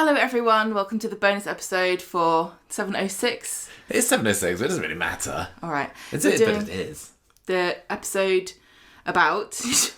Hello everyone, welcome to the bonus episode for 706. It's 706, but it doesn't really matter. Alright. But it is. The episode about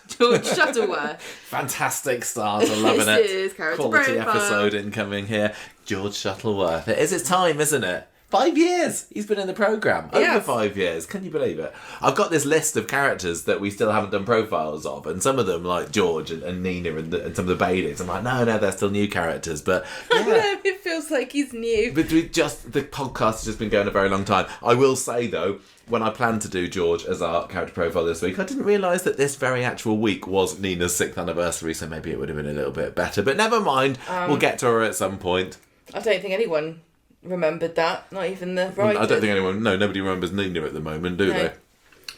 George Shuttleworth. Fantastic start, I'm loving it. This is character Quality profile. episode incoming here. George Shuttleworth. It is his time, isn't it? 5 years he's been in the programme. Over 5 years. Can you believe it? I've got this list of characters that we still haven't done profiles of, and some of them, like George and Nina and some of the Baileys, I'm like, no, they're still new characters. But yeah. I know, it feels like he's new. But the podcast has just been going a very long time. I will say, though, when I planned to do George as our character profile this week, I didn't realise that this very actual week was Nina's 6th anniversary, so maybe it would have been a little bit better. But never mind, we'll get to her at some point. I don't think anyone remembered that, not even the writers. I don't think nobody remembers Nina at the moment, do they?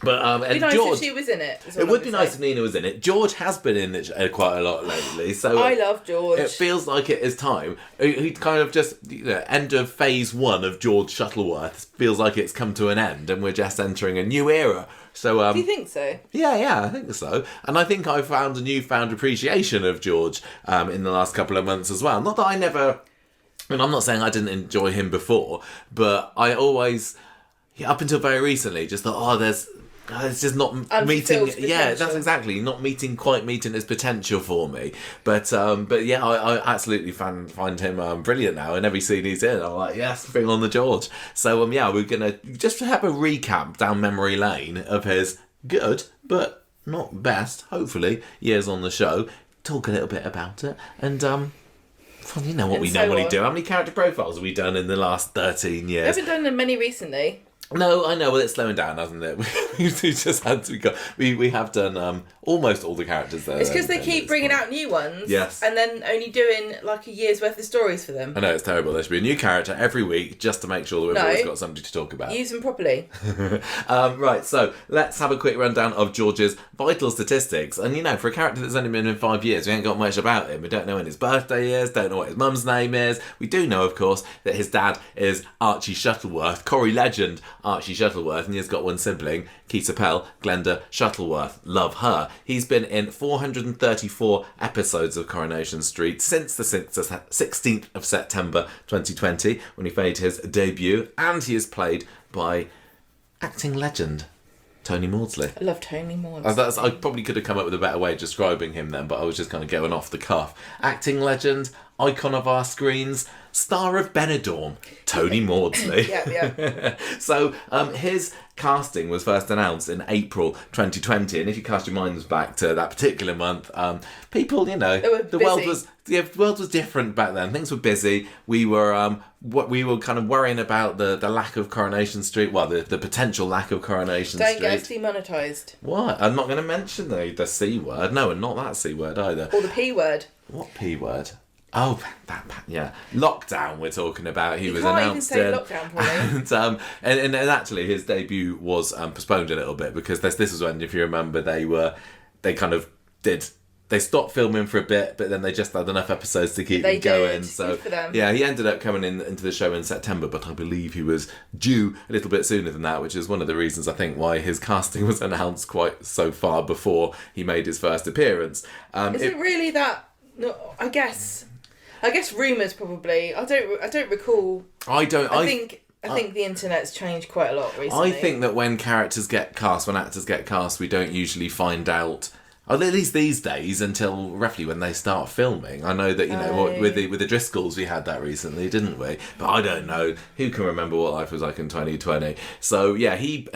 But it'd be nice George, if she was in it. It would be nice if Nina was in it. George has been in it quite a lot lately, so I love George. It feels like it is time. He kind of just end of phase 1 of George Shuttleworth. Feels like it's come to an end, and we're just entering a new era. So, do you think so? Yeah, I think so. And I think I found a newfound appreciation of George in the last couple of months as well. Not that I never. And I'm not saying I didn't enjoy him before, but I always, up until very recently, just thought, it's just not meeting. Yeah, that's not quite meeting his potential for me. But yeah, I absolutely find him brilliant now. In every scene he's in, I'm like, yes, bring on the George. So we're gonna just have a recap down memory lane of his good but not best, hopefully, years on the show. Talk a little bit about it and well, you know what we normally do. How many character profiles have we done in the last 13 years? We haven't done many recently. No, I know. Well, it's slowing down, hasn't it? We have done almost all the characters there. It's because they keep bringing out new ones. Yes. And then only doing like a year's worth of stories for them. I know, it's terrible. There should be a new character every week just to make sure that we've always got somebody to talk about. Use them properly. Right, so let's have a quick rundown of George's vital statistics. And, for a character that's only been in 5 years, we ain't got much about him. We don't know when his birthday is, don't know what his mum's name is. We do know, of course, that his dad is Archie Shuttleworth, Corrie legend Archie Shuttleworth, and he's got one sibling, Keita Pell, Glenda Shuttleworth. Love her. He's been in 434 episodes of Coronation Street since the 16th of September 2020, when he made his debut, and he is played by acting legend Tony Maudsley. I love Tony Maudsley. I probably could have come up with a better way of describing him then, but I was just kind of going off the cuff. Acting legend, icon of our screens, star of Benidorm, Tony Maudsley. Yeah. So his casting was first announced in April 2020, and if you cast your minds back to that particular month, people, the world was different back then. Things were busy. We were kind of worrying about the lack of Coronation Street. Well, the potential lack of Coronation Street. Don't get us demonetised. What? I'm not going to mention the C word. No, and not that C word either. Or the P word. What P word? Oh, yeah. Lockdown we're talking about. He was announced in. Lockdown, probably. And actually his debut was postponed a little bit because this was when, if you remember, they stopped filming for a bit, but then they just had enough episodes to keep them going. So good for them. Yeah, he ended up coming into the show in September, but I believe he was due a little bit sooner than that, which is one of the reasons I think why his casting was announced quite so far before he made his first appearance. Is it really that? No, I guess rumours probably. I don't recall. I think the internet's changed quite a lot recently. I think that when actors get cast, we don't usually find out, at least these days, until roughly when they start filming. I know that, with the Driscolls we had that recently, didn't we? But I don't know. Who can remember what life was like in 2020? So, yeah, he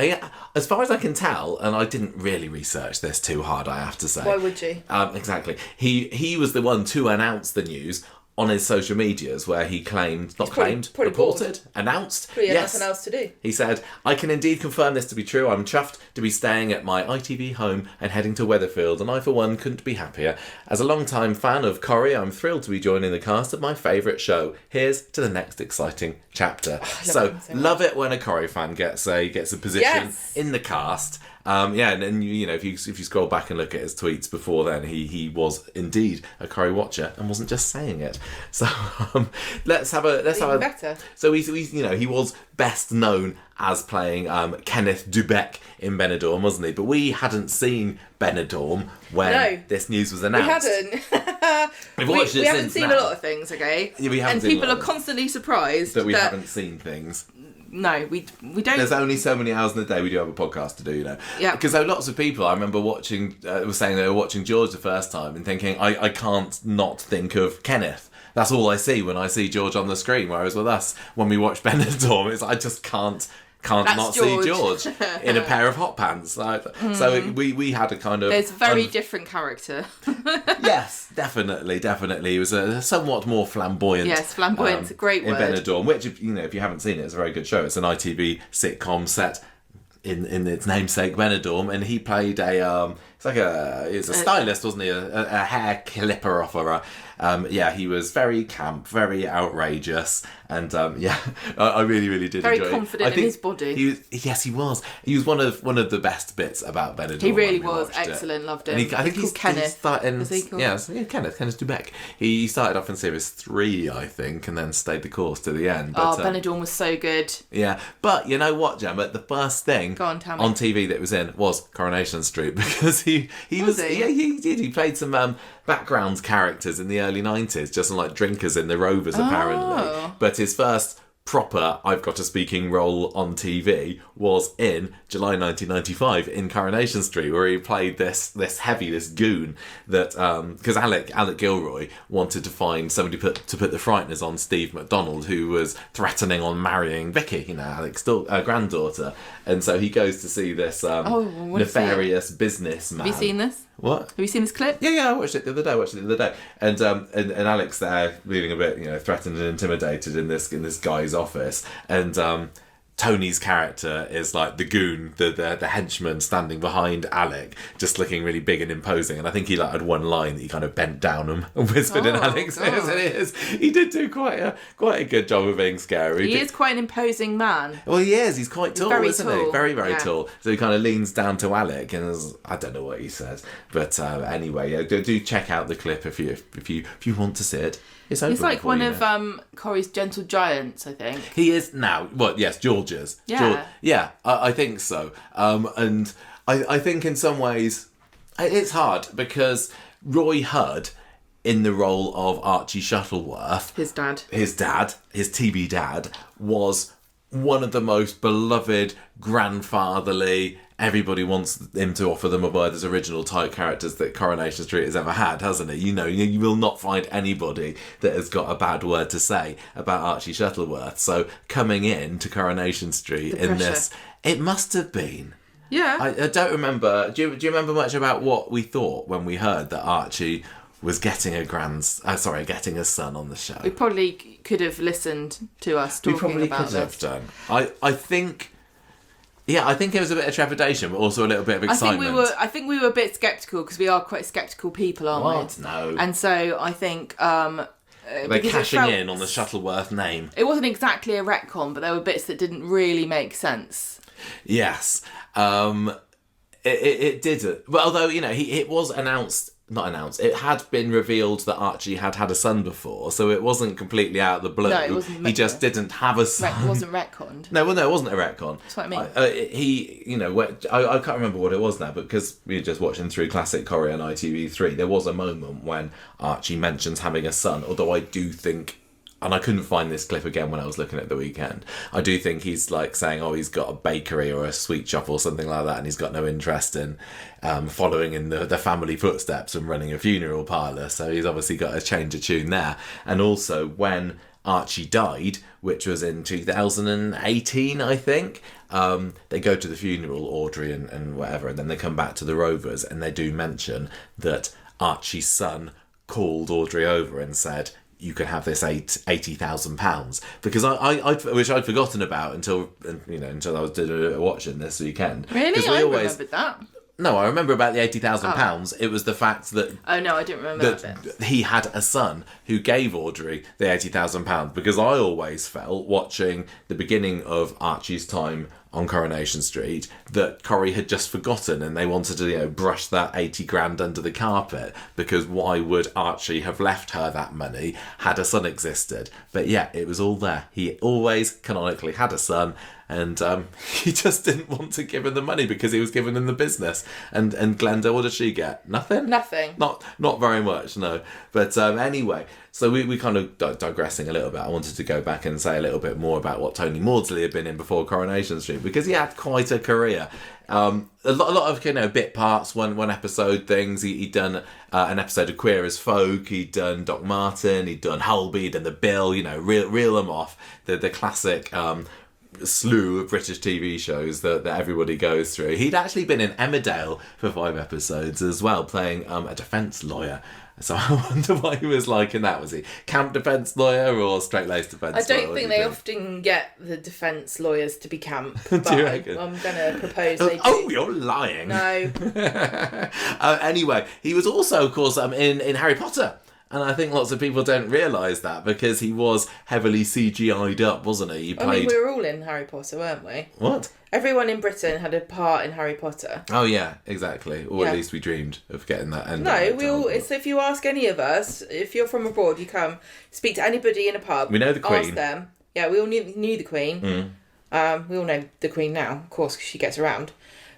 as far as I can tell, and I didn't really research this too hard, I have to say. Why would you? Exactly. He was the one to announce the news on his social medias, where he reported, announced. Probably nothing else to do. He said, "I can indeed confirm this to be true. I'm chuffed to be staying at my ITV home and heading to Weatherfield, and I for one couldn't be happier. As a long-time fan of Corrie, I'm thrilled to be joining the cast of my favourite show. Here's to the next exciting chapter." So love it when a Corrie fan gets a position in the cast. And then if you scroll back and look at his tweets before then, he was indeed a Corrie watcher and wasn't just saying it. So let's have a better. So he was best known as playing Kenneth Dubec in Benidorm, wasn't he? But we hadn't seen Benidorm when this news was announced. We hadn't. We haven't seen a lot of things, okay? Yeah, we haven't. And people are constantly surprised that we haven't seen things. No, we don't. There's only so many hours in the day we do have a podcast to do, Yeah. Because there were lots of people, I remember watching, were saying they were watching George the first time and thinking, I can't not think of Kenneth. That's all I see when I see George on the screen. Whereas with us, when we watch Benidorm, I just can't not George. see George in a pair of hot pants. So we had a kind of... There's a very different character. Yes, definitely. He was a somewhat more flamboyant. Yes, flamboyant's a great word. In Benidorm, which, if you haven't seen it, it's a very good show. It's an ITV sitcom set in its namesake Benidorm, and he played he's a stylist, wasn't he? A hair clipper offerer. He was very camp, very outrageous, and I really, really did very enjoy it. Very confident in his body. He was. He was one of the best bits about Benidorm. He really was excellent. Loved him. And I think he's Kenneth. Kenneth Dubec. He started off in series 3, I think, and then stayed the course to the end. But, Benidorm was so good. Yeah, but you know what, Gemma? The first thing on TV that was in was Coronation Street, because he did. He played some background characters in the early 90s, just like drinkers in the Rovers, apparently. But his first proper I've got a speaking role on TV was in July 1995 in Coronation Street, where he played this goon that because Alec Gilroy wanted to find somebody to put the frighteners on Steve McDonald, who was threatening on marrying Vicky, Alec's granddaughter, and so he goes to see this nefarious businessman. Have you seen this? What? Have you seen this clip? Yeah, I watched it the other day. And Alex there feeling a bit, threatened and intimidated in this guy's office. And Tony's character is like the goon, the henchman standing behind Alec, just looking really big and imposing. And I think he had one line that he kind of bent down and whispered in Alec's ears. And he did do quite a good job of being scary. He is quite an imposing man. Well, he is. He's quite tall, isn't he? Very, very yeah. tall. So he kind of leans down to Alec, and I don't know what he says, but anyway, do check out the clip if you want to see it. He's like one of Corrie's gentle giants, I think. He is now. Well, yes, George's. Yeah. I think so. And I think in some ways it's hard because Roy Hudd, in the role of Archie Shuttleworth, his TV dad, was one of the most beloved, grandfatherly, everybody wants him to offer them a Werther's original type characters that Coronation Street has ever had, hasn't it? You will not find anybody that has got a bad word to say about Archie Shuttleworth. So coming in to Coronation Street in this, it must have been. Yeah. I don't remember. Do you remember much about what we thought when we heard that Archie was getting getting a son on the show? We probably could have listened to us talking about this. We probably could have done. I think it was a bit of trepidation, but also a little bit of excitement. I think we were a bit sceptical because we are quite sceptical people, aren't we? What? No. And so I think they're cashing in on the Shuttleworth name. It wasn't exactly a retcon, but there were bits that didn't really make sense. Yes. It didn't. Well, although it was not announced. It had been revealed that Archie had a son before, so it wasn't completely out of the blue. No, it wasn't. He just didn't have a son. It wasn't retconned. No, it wasn't a retcon. That's what I mean. I can't remember what it was now, but because we were just watching through classic Corrie on ITV3, there was a moment when Archie mentions having a son, although I do think, and I couldn't find this clip again when I was looking at the weekend, I do think he's like saying, he's got a bakery or a sweet shop or something like that, and he's got no interest in following in the family footsteps and running a funeral parlour, so he's obviously got a change of tune there. And also when Archie died, which was in 2018, I think, they go to the funeral, Audrey and whatever, and then they come back to the Rovers, and they do mention that Archie's son called Audrey over and said, you can have this £80,000, because which I'd forgotten about until I was watching this weekend. Really, I remembered that. No, I remember about the £80,000. It was the fact that I didn't remember that. He had a son who gave Audrey the £80,000, because I always felt, watching the beginning of Archie's time on Coronation Street that Corrie had just forgotten, and they wanted to brush that 80 grand under the carpet, because why would Archie have left her that money had a son existed? But yeah, it was all there. He always canonically had a son, and he just didn't want to give him the money because he was giving him the business. And Glenda, what did she get? Nothing? Nothing. Not very much, no. But anyway, so we kind of digressing a little bit. I wanted to go back and say a little bit more about what Tony Maudsley had been in before Coronation Street, because he had quite a career. A lot of bit parts, one episode things. He'd done an episode of Queer as Folk. He'd done Doc Martin. He'd done Holby. He'd done The Bill. Reel them off. The classic slew of British TV shows that everybody goes through. He'd actually been in Emmerdale for 5 episodes as well, playing a defence lawyer. So I wonder what he was like in that. Was he camp defence lawyer or straight-laced defence lawyer? I don't think they often get the defence lawyers to be camp. But Do you reckon? I'm going to propose they do. Oh, you're lying. No. Anyway, he was also, of course, in Harry Potter. And I think lots of people don't realise that, because he was heavily CGI'd up, wasn't he? We were all in Harry Potter, weren't we? What? Everyone in Britain had a part in Harry Potter. Oh yeah, exactly. Or at least we dreamed of getting that end. No, we all. So if you ask any of us, if you're from abroad, you come speak to anybody in a pub. We know the Queen. Ask them. Yeah, we all knew the Queen. We all know the Queen now, of course, because she gets around.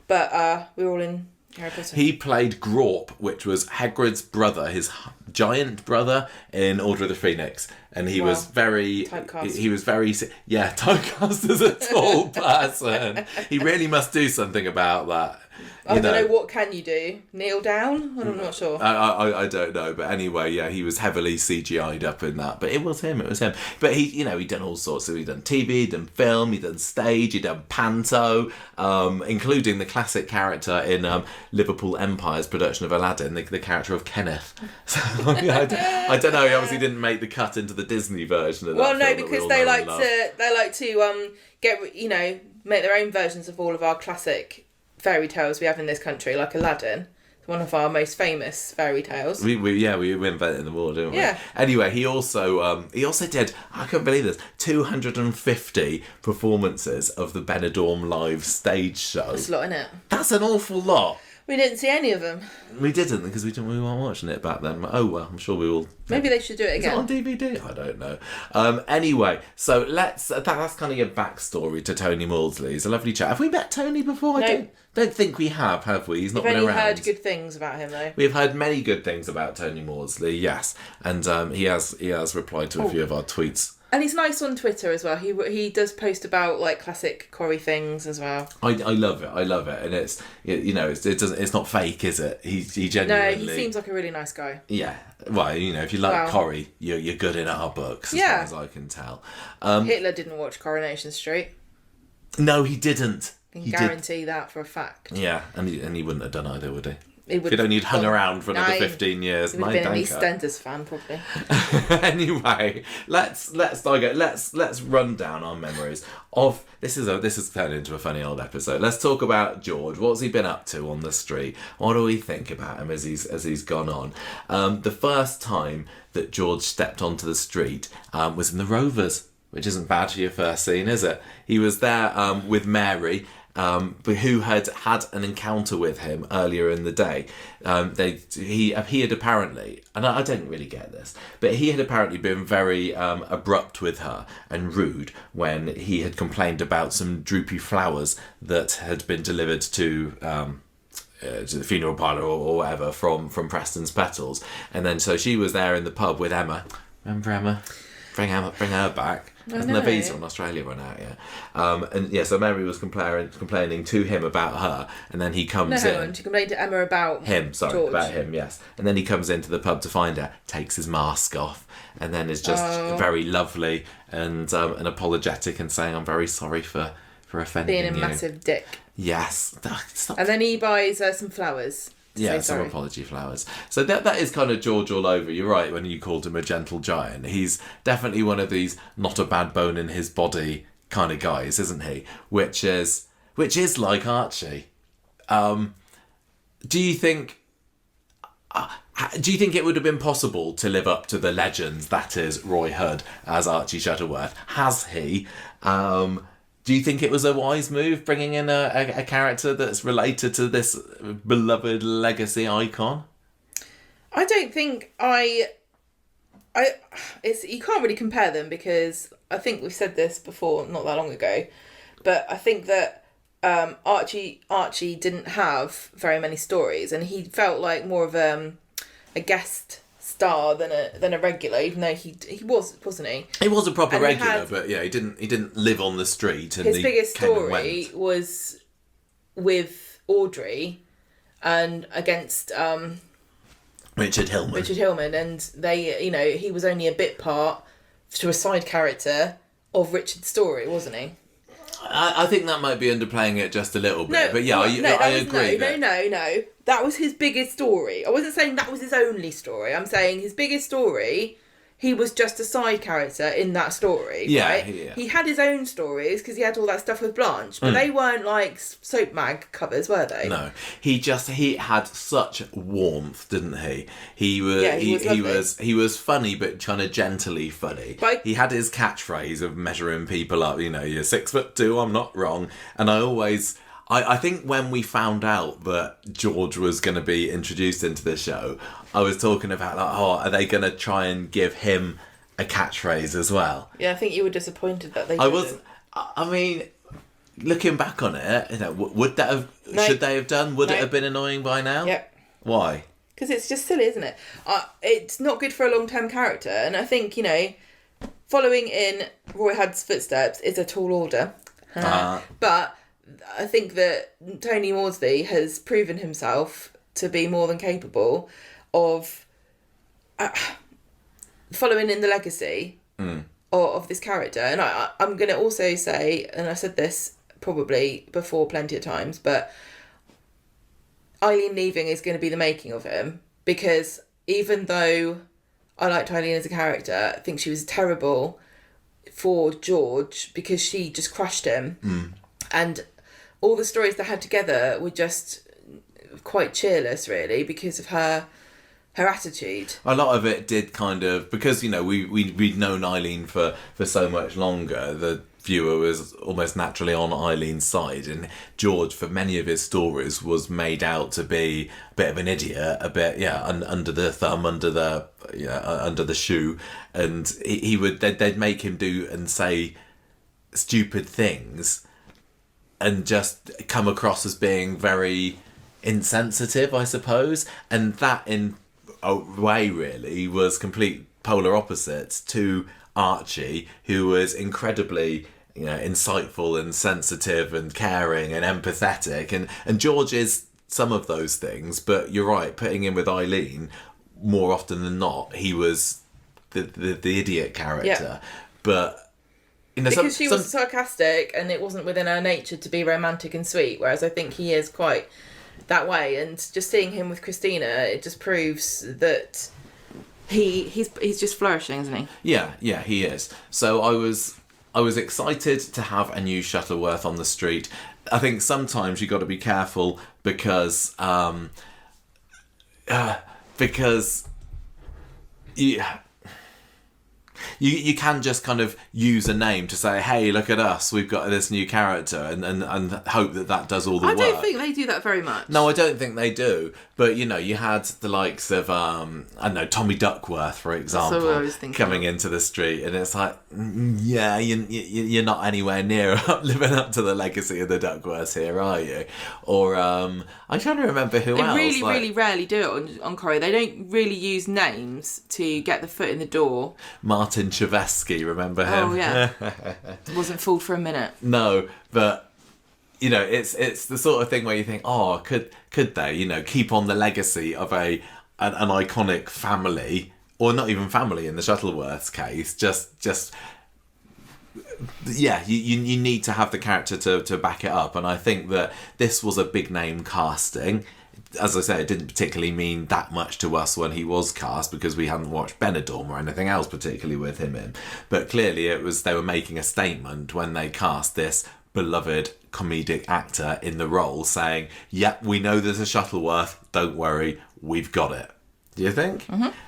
But we were all in Harry Potter. He played Grawp, which was Hagrid's brother, his giant brother in Order of the Phoenix, and he was very typecast. He was very typecast as a tall person. He really must do something about that. I don't know, what can you do? Kneel down? I'm not sure. I don't know, but anyway, yeah, he was heavily CGI'd up in that. But it was him. But he'd done all sorts. So he'd done TV, he'd done film, he'd done stage, he'd done panto, including the classic character in Liverpool Empire's production of Aladdin, the character of Kenneth. So I don't know. He obviously didn't make the cut into the Disney version of that. Well, no, because they like to get make their own versions of all of our classic fairy tales we have in this country, like Aladdin, one of our most famous fairy tales. We invented them all, didn't we? Yeah. Anyway, he also did, I couldn't believe this, 250 performances of the Benidorm Live stage show. That's a lot, isn't it? That's an awful lot. We didn't see any of them. We didn't, because we weren't watching it back then. Oh well, I'm sure we will. Maybe they should do it again. Is it on DVD? I don't know. Anyway, so that's kind of your backstory to Tony Maudsley. He's a lovely chap. Have we met Tony before? No. I don't think we have we? He's not been around. We've only heard good things about him, though. We've heard many good things about Tony Maudsley, yes, and he has replied to a few of our tweets. And he's nice on Twitter as well. He does post about like classic Corrie things as well. I love it, and it's not fake, is it? He genuinely. No, he seems like a really nice guy. Yeah, well, if you like Corrie, you're good in our books, as far as I can tell. Hitler didn't watch Coronation Street. No, he didn't. I can guarantee that for a fact. Yeah, and he wouldn't have done either, would he? If he'd only hung around for another 15 years. He would have been an EastEnders fan, probably. Anyway, let's run down our memories of this has turned into a funny old episode. Let's talk about George. What's he been up to on the street? What do we think about him as he's gone on? The first time that George stepped onto the street was in the Rovers, which isn't bad for your first scene, is it? He was there with Mary, who had an encounter with him earlier in the day. He had apparently, and I don't really get this, but he had apparently been very abrupt with her and rude when he had complained about some droopy flowers that had been delivered to the funeral parlour or whatever from Preston's Petals. And then so she was there in the pub with Emma. Remember Emma? Bring her back. Hasn't the visa in Australia run out yet? So Mary was complaining to him about her, and then he comes in. She complained to Emma about him. Sorry, George. about him. Yes, and then he comes into the pub to find her, takes his mask off, and then is just very lovely and apologetic and saying, "I'm very sorry for offending you." Being a massive dick. Yes. Stop. And then he buys some flowers. Yeah, some apology flowers. So that is kind of George all over. You're right when you called him a gentle giant. He's definitely one of these not a bad bone in his body kind of guys, isn't he? Which is like Archie. Do you think it would have been possible to live up to the legends that is Roy Hudd as Archie Shuttleworth? Has he? Do you think it was a wise move bringing in a character that's related to this beloved legacy icon? I don't think it's you can't really compare them, because I think we've said this before not that long ago, but I think that Archie didn't have very many stories, and he felt like more of a guest star than a regular, even though he was, wasn't he? He was a proper regular, but yeah, he didn't live on the street. And his biggest story was with Audrey and against Richard Hillman, and they, he was only a bit part to a side character of Richard's story, wasn't he? I think that might be underplaying it just a little bit, but yeah, I agree. No. That was his biggest story. I wasn't saying that was his only story. I'm saying his biggest story, he was just a side character in that story, right? Yeah. He had his own stories because he had all that stuff with Blanche, but they weren't like soap mag covers, were they? No. He had such warmth, didn't he? He was funny, but kind of gently funny. He had his catchphrase of measuring people up, you're 6'2", I'm not wrong. And I think when we found out that George was going to be introduced into the show, I was talking about, are they going to try and give him a catchphrase as well? Yeah, I think you were disappointed that they didn't. I mean, looking back on it, would that have? No. Should they have done? Would it have been annoying by now? Yep. Why? Because it's just silly, isn't it? It's not good for a long-term character, and I think following in Roy Hudd's footsteps is a tall order. But I think that Tony Maudsley has proven himself to be more than capable of following in the legacy of this character. And I'm going to also say, and I've said this probably before plenty of times, but Eileen leaving is going to be the making of him, because even though I liked Eileen as a character, I think she was terrible for George because she just crushed him. And all the stories they had together were just quite cheerless, really, because of her attitude. A lot of it did kind of, because we'd known Eileen for so much longer, the viewer was almost naturally on Eileen's side, and George, for many of his stories, was made out to be a bit of an idiot, a bit under the thumb, under the shoe, and they'd make him do and say stupid things and just come across as being very insensitive, I suppose. And that, in a way, really, was complete polar opposites to Archie, who was incredibly, insightful and sensitive and caring and empathetic. And George is some of those things, but you're right, putting him with Eileen, more often than not, he was the idiot character. Yeah. But because she was sarcastic, and it wasn't within her nature to be romantic and sweet, whereas I think he is quite that way. And just seeing him with Christina, it just proves that he's just flourishing, isn't he? Yeah, he is. So I was excited to have a new Shuttleworth on the street. I think sometimes you got to be careful because you can just kind of use a name to say, hey, look at us, we've got this new character, and hope that does all the work. I don't think they do that very much. No, I don't think they do. But, you had the likes of, Tommy Duckworth, for example, that's what I was thinking coming into the street, and it's like, you're not anywhere near living up to the legacy of the Duckworths here, are you? Or, I'm trying to remember who else. They really rarely do it on Corrie. They don't really use names to get the foot in the door. Martin Chevesky, remember him? Oh, yeah. Wasn't fooled for a minute. No, but, it's the sort of thing where you think, could they, keep on the legacy of an iconic family, or not even family in the Shuttleworths case, you need to have the character to back it up. And I think that this was a big name casting. As I say, it didn't particularly mean that much to us when he was cast, because we hadn't watched Benidorm or anything else particularly with him in. But clearly they were making a statement when they cast this beloved comedic actor in the role, saying, we know there's a Shuttleworth, don't worry, we've got it. Do you think?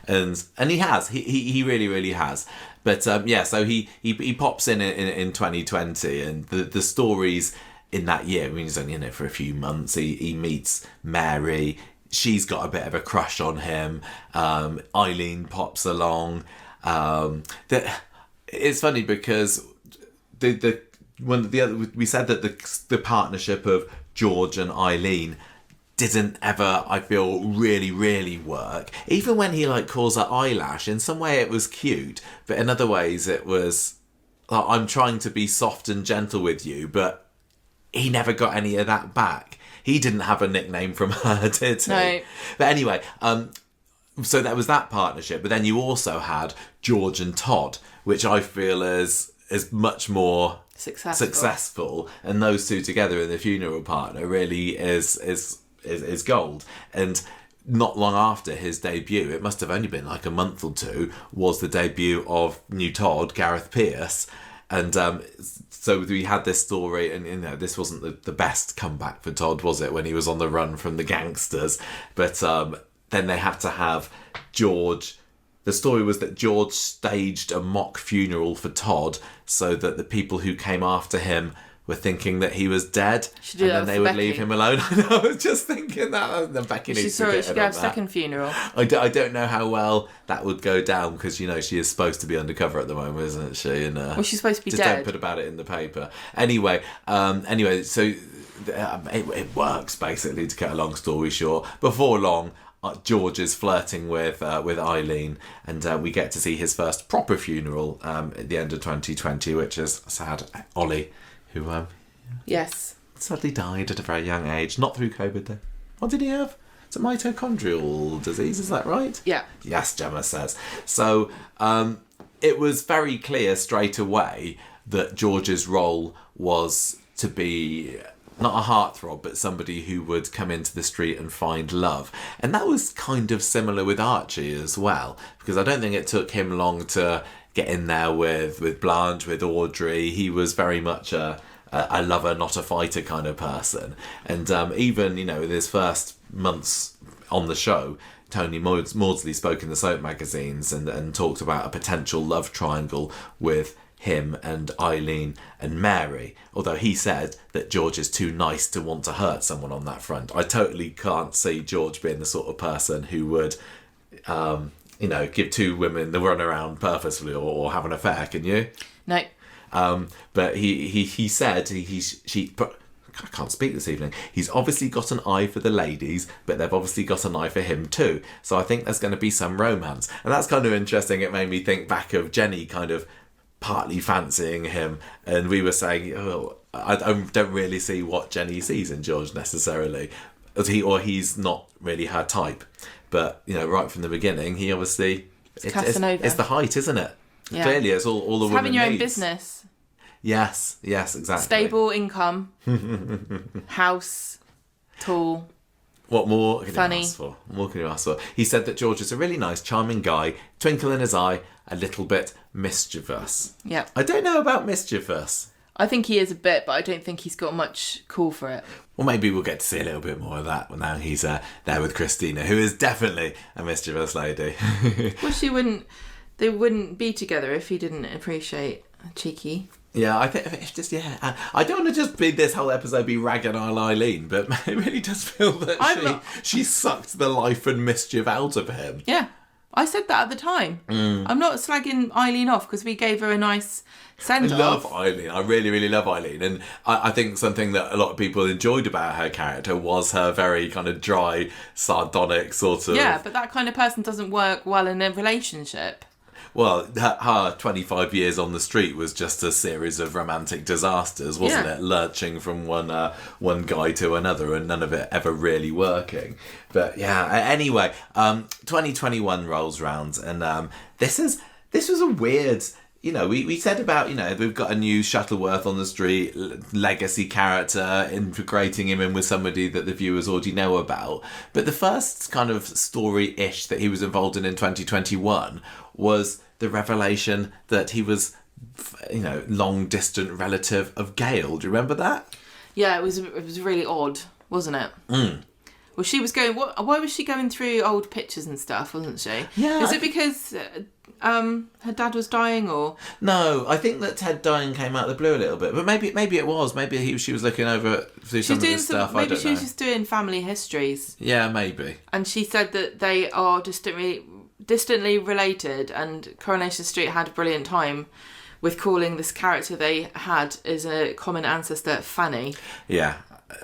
And he has. He really, really has. But so he pops in 2020, and the stories in that year, I mean, he's only in it for a few months. He meets Mary. She's got a bit of a crush on him. Eileen pops along. It's funny because we said that the partnership of George and Eileen didn't ever, I feel, really, really work. Even when he calls her eyelash, in some way it was cute, but in other ways it was I'm trying to be soft and gentle with you, but he never got any of that back. He didn't have a nickname from her, did he? No. But anyway, so that was that partnership. But then you also had George and Todd, which I feel is much more successful. And those two together in the funeral partner really is gold. And not long after his debut, it must have only been a month or two, was the debut of new Todd, Gareth Pearce. And so we had this story, and this wasn't the best comeback for Todd, was it, when he was on the run from the gangsters? But then they had to have George. The story was that George staged a mock funeral for Todd so that the people who came after him were thinking that he was dead, and then they would leave him alone. I was just thinking that. Then Becky needs to get in on that. She have a second funeral. I don't know how well that would go down, because she is supposed to be undercover at the moment, isn't she? And she's supposed to be just dead. Don't put about it in the paper. Anyway, so it works, basically, to cut a long story short. Before long, George is flirting with Eileen, and we get to see his first proper funeral at the end of 2020, which is sad. Ollie, who yes, sadly died at a very young age, not through COVID though. What did he have? It's a mitochondrial disease, is that right? Yeah. Yes, Gemma says. So it was very clear straight away that George's role was to be not a heartthrob, but somebody who would come into the street and find love. And that was kind of similar with Archie as well, because I don't think it took him long to get in there with Blanche, with Audrey. He was very much a lover, not a fighter kind of person. And even, in his first months on the show, Tony Maudsley spoke in the soap magazines and talked about a potential love triangle with him and Eileen and Mary, although he said that George is too nice to want to hurt someone on that front. I totally can't see George being the sort of person who would give two women the run around purposefully or have an affair, can you? No. But he said I can't speak this evening. He's obviously got an eye for the ladies, but they've obviously got an eye for him too. So I think there's going to be some romance. And that's kind of interesting. It made me think back of Jenny kind of partly fancying him, and we were saying, I don't really see what Jenny sees in George necessarily, he's not really her type. But right from the beginning, he obviously it's the height, isn't it? Yeah. Clearly, it's all the woman having your needs. own business. Yes, exactly. Stable income, house, tall. What more can funny. you ask for? What more can you ask for? He said that George is a really nice, charming guy, twinkle in his eye, a little bit mischievous. Yeah. I don't know about mischievous. I think he is a bit, but I don't think he's got much call for it. Well, maybe we'll get to see a little bit more of that now he's there with Christina, who is definitely a mischievous lady. Well, they wouldn't be together if he didn't appreciate cheeky. Yeah, I think it's just, I don't want to just be this whole episode be ragging on Eileen, but it really does feel that she sucked the life and mischief out of him. Yeah, I said that at the time. I'm not slagging Eileen off because we gave her a nice send-off. I love Eileen. I really, really love Eileen. And I think something that a lot of people enjoyed about her character was her very kind of dry, sardonic sort of... Yeah, but that kind of person doesn't work well in a relationship. Well, her 25 years on the street was just a series of romantic disasters, wasn't it? Lurching from one guy to another and none of it ever really working. But anyway, 2021 rolls round and this was a weird... we said about, we've got a new Shuttleworth on the street, legacy character, integrating him in with somebody that the viewers already know about. But the first kind of story-ish that he was involved in 2021 was the revelation that he was, long-distant relative of Gail. Do you remember that? Yeah, it was really odd, wasn't it? Well, she was going. Why was she going through old pictures and stuff? Wasn't she? Yeah. Is it because her dad was dying, or? No, I think that Ted dying came out of the blue a little bit, but maybe it was. Maybe she was looking over through some of this stuff. Maybe I don't she know. was just doing family histories. Yeah, maybe. And she said that they are distantly related, and Coronation Street had a brilliant time with calling this character they had as a common ancestor Fanny. Yeah,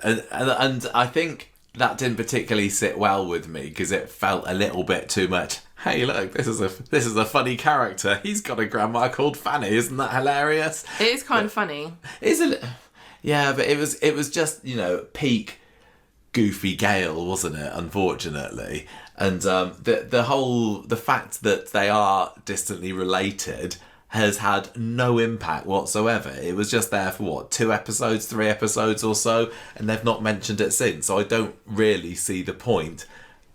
and I think that didn't particularly sit well with me because it felt a little bit too much. Hey, look, this is a funny character. He's got a grandma called Fanny. Isn't that hilarious? It is kind of funny. Yeah, but it was just, peak goofy Gale, wasn't it? Unfortunately, and the fact that they are distantly related has had no impact whatsoever. It was just there for 2 episodes, 3 episodes or so, and they've not mentioned it since. So I don't really see the point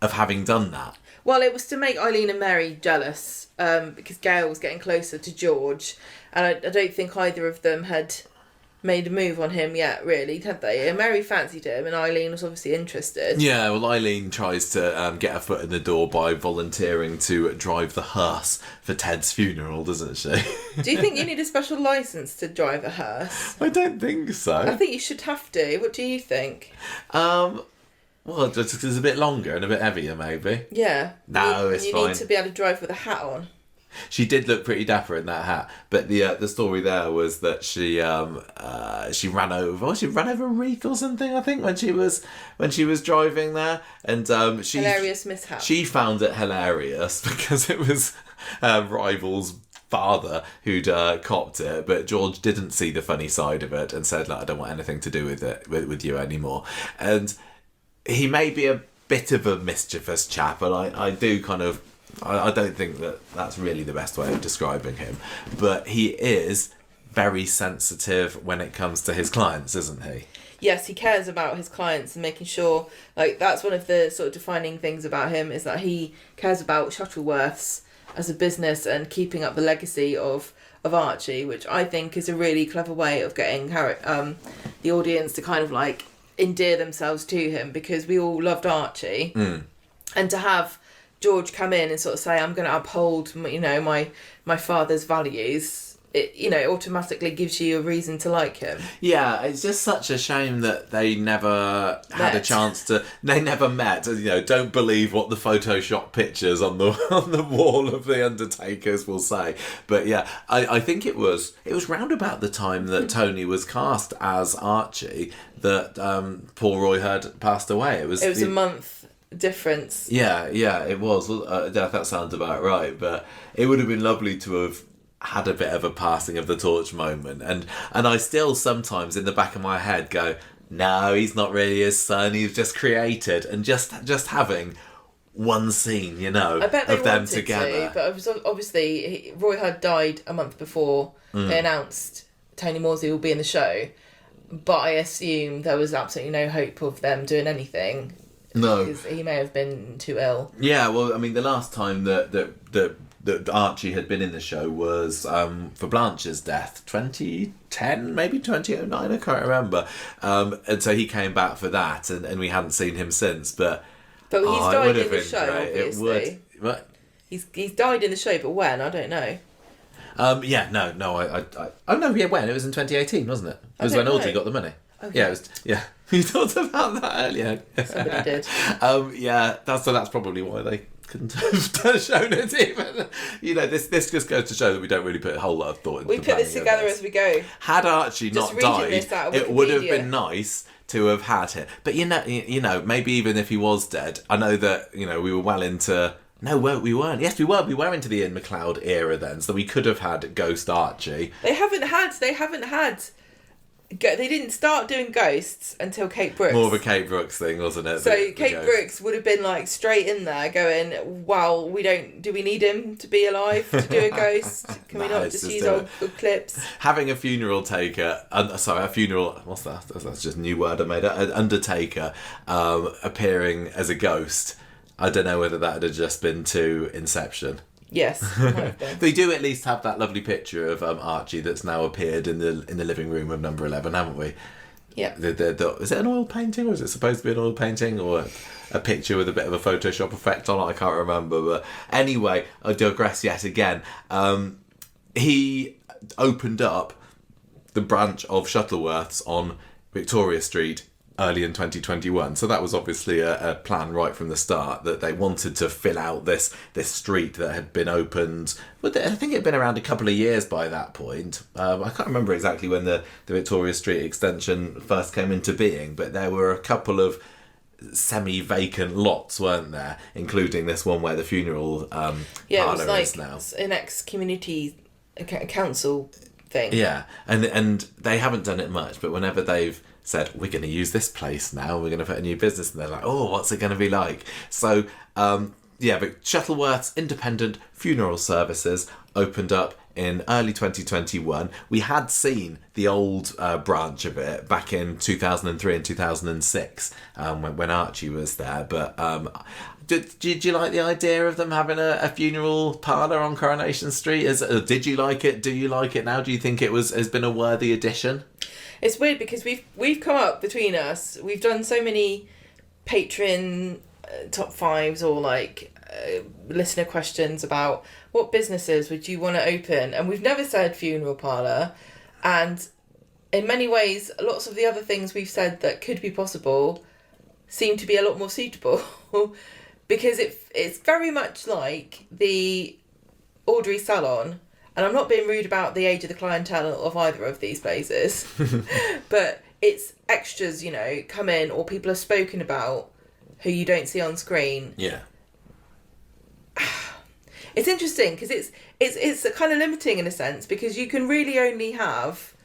of having done that. Well, it was to make Eileen and Mary jealous, because Gail was getting closer to George, and I don't think either of them had made a move on him yet, really, had they? And Mary fancied him, and Eileen was obviously interested. Yeah, well, Eileen tries to get her foot in the door by volunteering to drive the hearse for Ted's funeral, doesn't she? Do you think you need a special licence to drive a hearse? I don't think so. I think you should have to. What do you think? Well, just 'cause it's a bit longer and a bit heavier, maybe. Yeah. No, it's fine. You need to be able to drive with a hat on. She did look pretty dapper in that hat, but the story there was that she ran over Reek or something, I think, when she was driving there, and hilarious mishap. She found it hilarious because it was her rival's father who'd copped it, but George didn't see the funny side of it and said, like, I don't want anything to do with it with you anymore. And he may be a bit of a mischievous chap, and I do kind of. I don't think that that's really the best way of describing him, but he is very sensitive when it comes to his clients, isn't he? Yes, he cares about his clients and making sure, like, that's one of the sort of defining things about him, is that he cares about Shuttleworths as a business and keeping up the legacy of Archie, which I think is a really clever way of getting the audience to kind of like endear themselves to him, because we all loved Archie, and to have George come in and sort of say, I'm going to uphold, my father's values, it automatically gives you a reason to like him. Yeah, it's just such a shame that they never had a chance to. They never met. Don't believe what the Photoshop pictures on the wall of the Undertakers will say. But yeah, I think it was round about the time that Tony was cast as Archie that Paul Roy had passed away. It was a month difference. Yeah, it was. That sounds about right. But it would have been lovely to have had a bit of a passing of the torch moment, and I still sometimes in the back of my head go, no, he's not really his son. He's just created, and just having one scene, I bet they of them wanted together. To, but obviously Roy had died a month before they announced Tony Morsey will be in the show. But I assume there was absolutely no hope of them doing anything. No, because he may have been too ill. Yeah, well, I mean, the last time that Archie had been in the show was for Blanche's death, 2010, maybe 2009, I can't remember. And so he came back for that, and we hadn't seen him since. But he's died in the show, great. obviously. It would. What? He's died in the show, but when? I don't know. When? It was in 2018, wasn't it? It was when Audrey got the money. Okay. Yeah, we talked about that earlier. Somebody did. That's probably why they couldn't have shown it even. This just goes to show that we don't really put a whole lot of thought into we put this together as we go. Had Archie just not died, it would have been nice to have had him. But maybe even if he was dead, I know that we were well into. No, we weren't. Yes, we were. We were into the Ian McLeod era then, so we could have had Ghost Archie. They haven't had. They didn't start doing ghosts until Kate Brooks. More of a Kate Brooks thing, wasn't it? So Kate Brooks would have been like straight in there going, well, do we need him to be alive to do a ghost? Can we not just use old clips? Having a funeral taker, what's that? That's just a new word I made up. An undertaker appearing as a ghost. I don't know whether that would have just been to Inception. Yes, might have been. We do at least have that lovely picture of Archie that's now appeared in the living room of number 11, haven't we? Yeah. Is it an oil painting, or is it supposed to be an oil painting, or a picture with a bit of a Photoshop effect on it? I can't remember. But anyway, I digress yet again. He opened up the branch of Shuttleworth's on Victoria Street early in 2021. So that was obviously a plan right from the start, that they wanted to fill out this street that had been opened. I think it had been around a couple of years by that point. I can't remember exactly when the Victoria Street extension first came into being, but there were a couple semi-vacant lots, weren't there? Including this one where the funeral parlour is now. It was like an ex-community council thing. Yeah, and they haven't done it much, but whenever they've said, we're going to use this place now, we're going to put a new business, and they're like, oh, what's it going to be like? So, but Shuttleworth's independent funeral services opened up in early 2021. We had seen the old branch of it back in 2003 and 2006 when Archie was there, but did you like the idea of them having a funeral parlour on Coronation Street? Did you like it? Do you like it now? Do you think has been a worthy addition? It's weird because we've come up between us. We've done so many patron top fives or listener questions about what businesses would you want to open, and we've never said funeral parlour. And in many ways, lots of the other things we've said that could be possible seem to be a lot more suitable because it's very much like the Audrey salon. And I'm not being rude about the age of the clientele of either of these places, but it's extras, come in, or people are spoken about who you don't see on screen. Yeah. It's interesting because it's kind of limiting in a sense, because you can really only have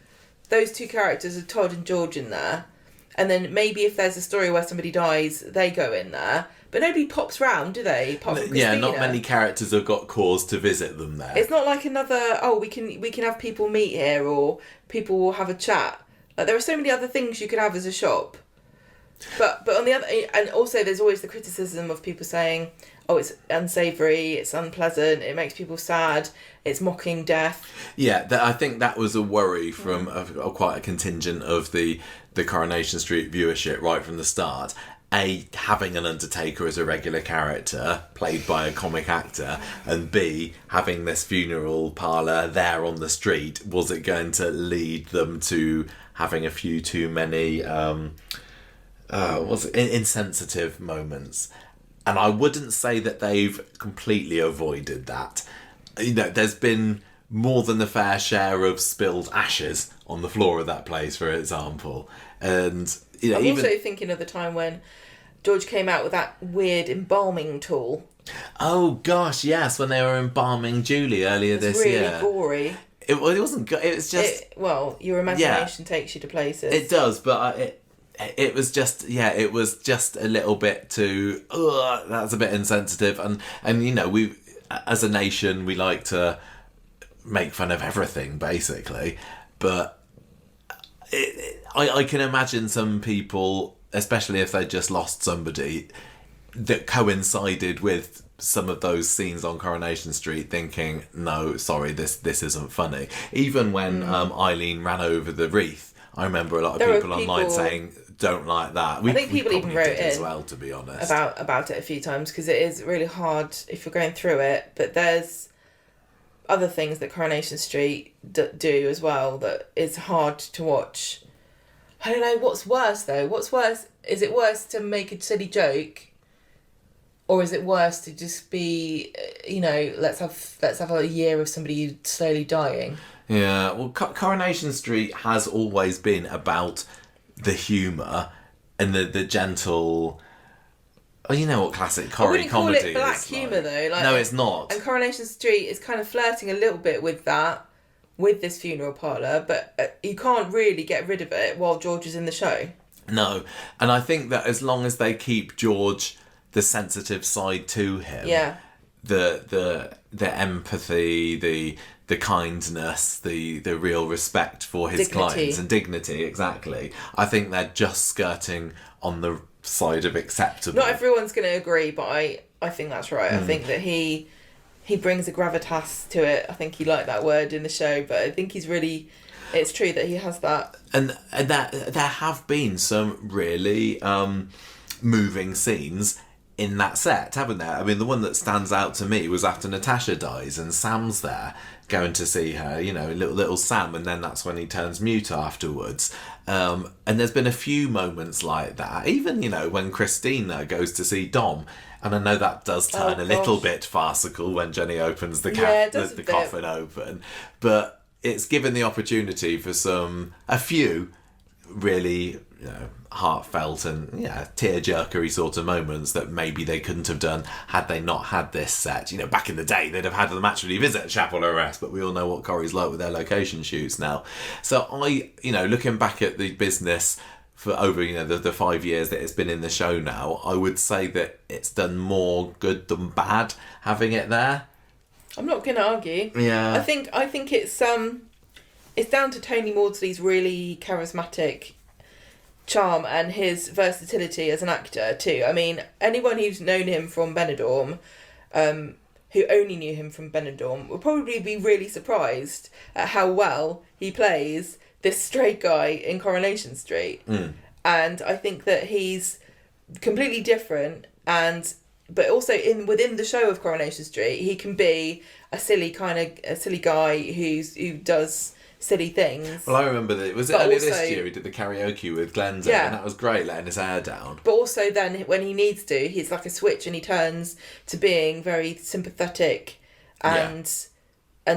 those two characters of Todd and George in there, and then maybe if there's a story where somebody dies, they go in there. But nobody pops round, do they? Apart from Christina. Yeah, not many characters have got cause to visit them there. It's not like another, we can have people meet here, or people will have a chat. Like, there are so many other things you could have as a shop. But on the other, and also there's always the criticism of people saying, it's unsavoury, it's unpleasant, it makes people sad, it's mocking death. Yeah, I think that was a worry from quite a contingent of the Coronation Street viewership right from the start. A, having an undertaker as a regular character played by a comic actor, and B, having this funeral parlour there on the street, was it going to lead them to having a few too many insensitive moments? And I wouldn't say that they've completely avoided that. There's been more than a fair share of spilled ashes on the floor of that place, for example. And I'm also thinking of the time when George came out with that weird embalming tool. Oh gosh, yes, when they were embalming Julie earlier this year. It's really gory. It wasn't good. It was just... your imagination takes you to places. It does, but it was just a little bit too... that's a bit insensitive. And we, as a nation, we like to make fun of everything, basically. But I can imagine some people, especially if they just lost somebody, that coincided with some of those scenes on Coronation Street, thinking, no, sorry, this isn't funny. Even when Eileen ran over the wreath, I remember a lot of people online saying, don't like that. I think people even wrote in as well, to be honest, about it a few times, because it is really hard if you're going through it. But there's other things that Coronation Street do as well that is hard to watch. I don't know, what's worse though? What's worse? Is it worse to make a silly joke, or is it worse to just be, let's have a year of somebody slowly dying? Yeah, well, Coronation Street has always been about the humour and the gentle... Oh, you know what classic Corrie comedy is. I wouldn't call it black humour though. No, it's not. And Coronation Street is kind of flirting a little bit with that, with this funeral parlour, but you can't really get rid of it while George is in the show. No, and I think that as long as they keep George the sensitive side to him, the empathy, the kindness, the real respect for his clients and dignity, exactly. I think they're just skirting on the side of acceptable. Not everyone's going to agree, but I think that's right. I think that he he brings a gravitas to it. I think he liked that word in the show, but I think he's really... It's true that he has that. And that there have been some really moving scenes in that set, haven't there? I mean, the one that stands out to me was after Natasha dies and Sam's there going to see her, you know, little Sam, and then that's when he turns mute afterwards. And there's been a few moments like that. Even, you know, when Christina goes to see Dom, and I know that does turn a little bit farcical when Jenny opens the coffin open, but it's given the opportunity for a few really, you know, heartfelt and tear-jerkery sort of moments that maybe they couldn't have done had they not had this set. You know, back in the day they'd have had them actually visit Chapel Arrest, but we all know what Corrie's like with their location shoots now. So looking back at the business for over, you know, the 5 years that it's been in the show now, I would say that it's done more good than bad having it there. I'm not going to argue. Yeah. I think it's down to Tony Maudsley's really charismatic charm and his versatility as an actor too. I mean, anyone who's known him from Benidorm, who only knew him from Benidorm, will probably be really surprised at how well he plays this straight guy in Coronation Street. And I think that he's completely different, but also within the show of Coronation Street, he can be a silly guy who does silly things. Well, I remember that it was earlier this year he did the karaoke with Glenda, and that was great, letting his hair down. But also then when he needs to, he's like a switch and he turns to being very sympathetic and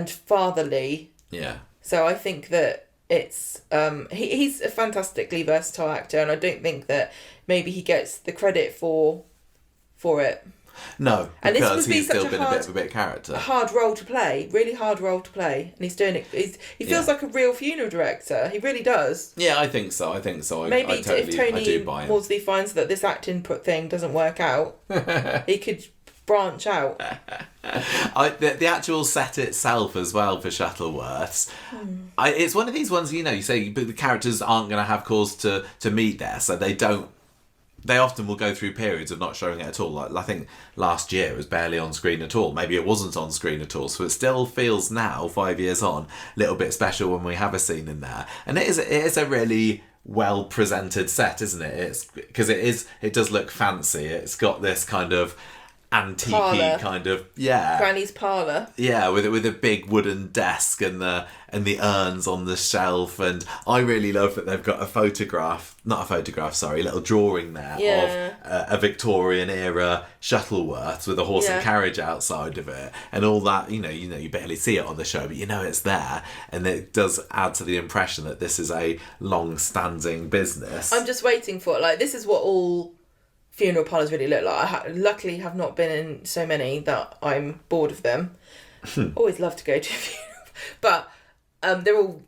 fatherly. Yeah. So I think that it's he's a fantastically versatile actor, and I don't think that maybe he gets the credit for it. No, because he's still been a bit of a character. A hard role to play, really hard role to play, and he's doing it. He feels like a real funeral director. He really does. Yeah, I think so. Maybe if Tony buy him. Maudsley finds that this acting thing doesn't work out, he could branch out. The actual set itself as well for Shuttleworths, it's one of these ones, you know, you say but the characters aren't going to have cause to meet there, so they often will go through periods of not showing it at all. Like, I think last year it was barely on screen at all. Maybe it wasn't on screen at all. So it still feels now, 5 years on, a little bit special when we have a scene in there. And it is a really well presented set, isn't it? It's because it does look fancy. It's got this kind of antique kind of Granny's parlour. Yeah, with a big wooden desk and the urns on the shelf, and I really love that they've got a little drawing there of a Victorian era Shuttleworth with a horse and carriage outside of it, and all that. You know, you barely see it on the show, but you know it's there, and it does add to the impression that this is a long-standing business. I'm just waiting for it. Like, this is what all funeral parlours really look like. I luckily have not been in so many that I'm bored of them. Always love to go to a funeral, but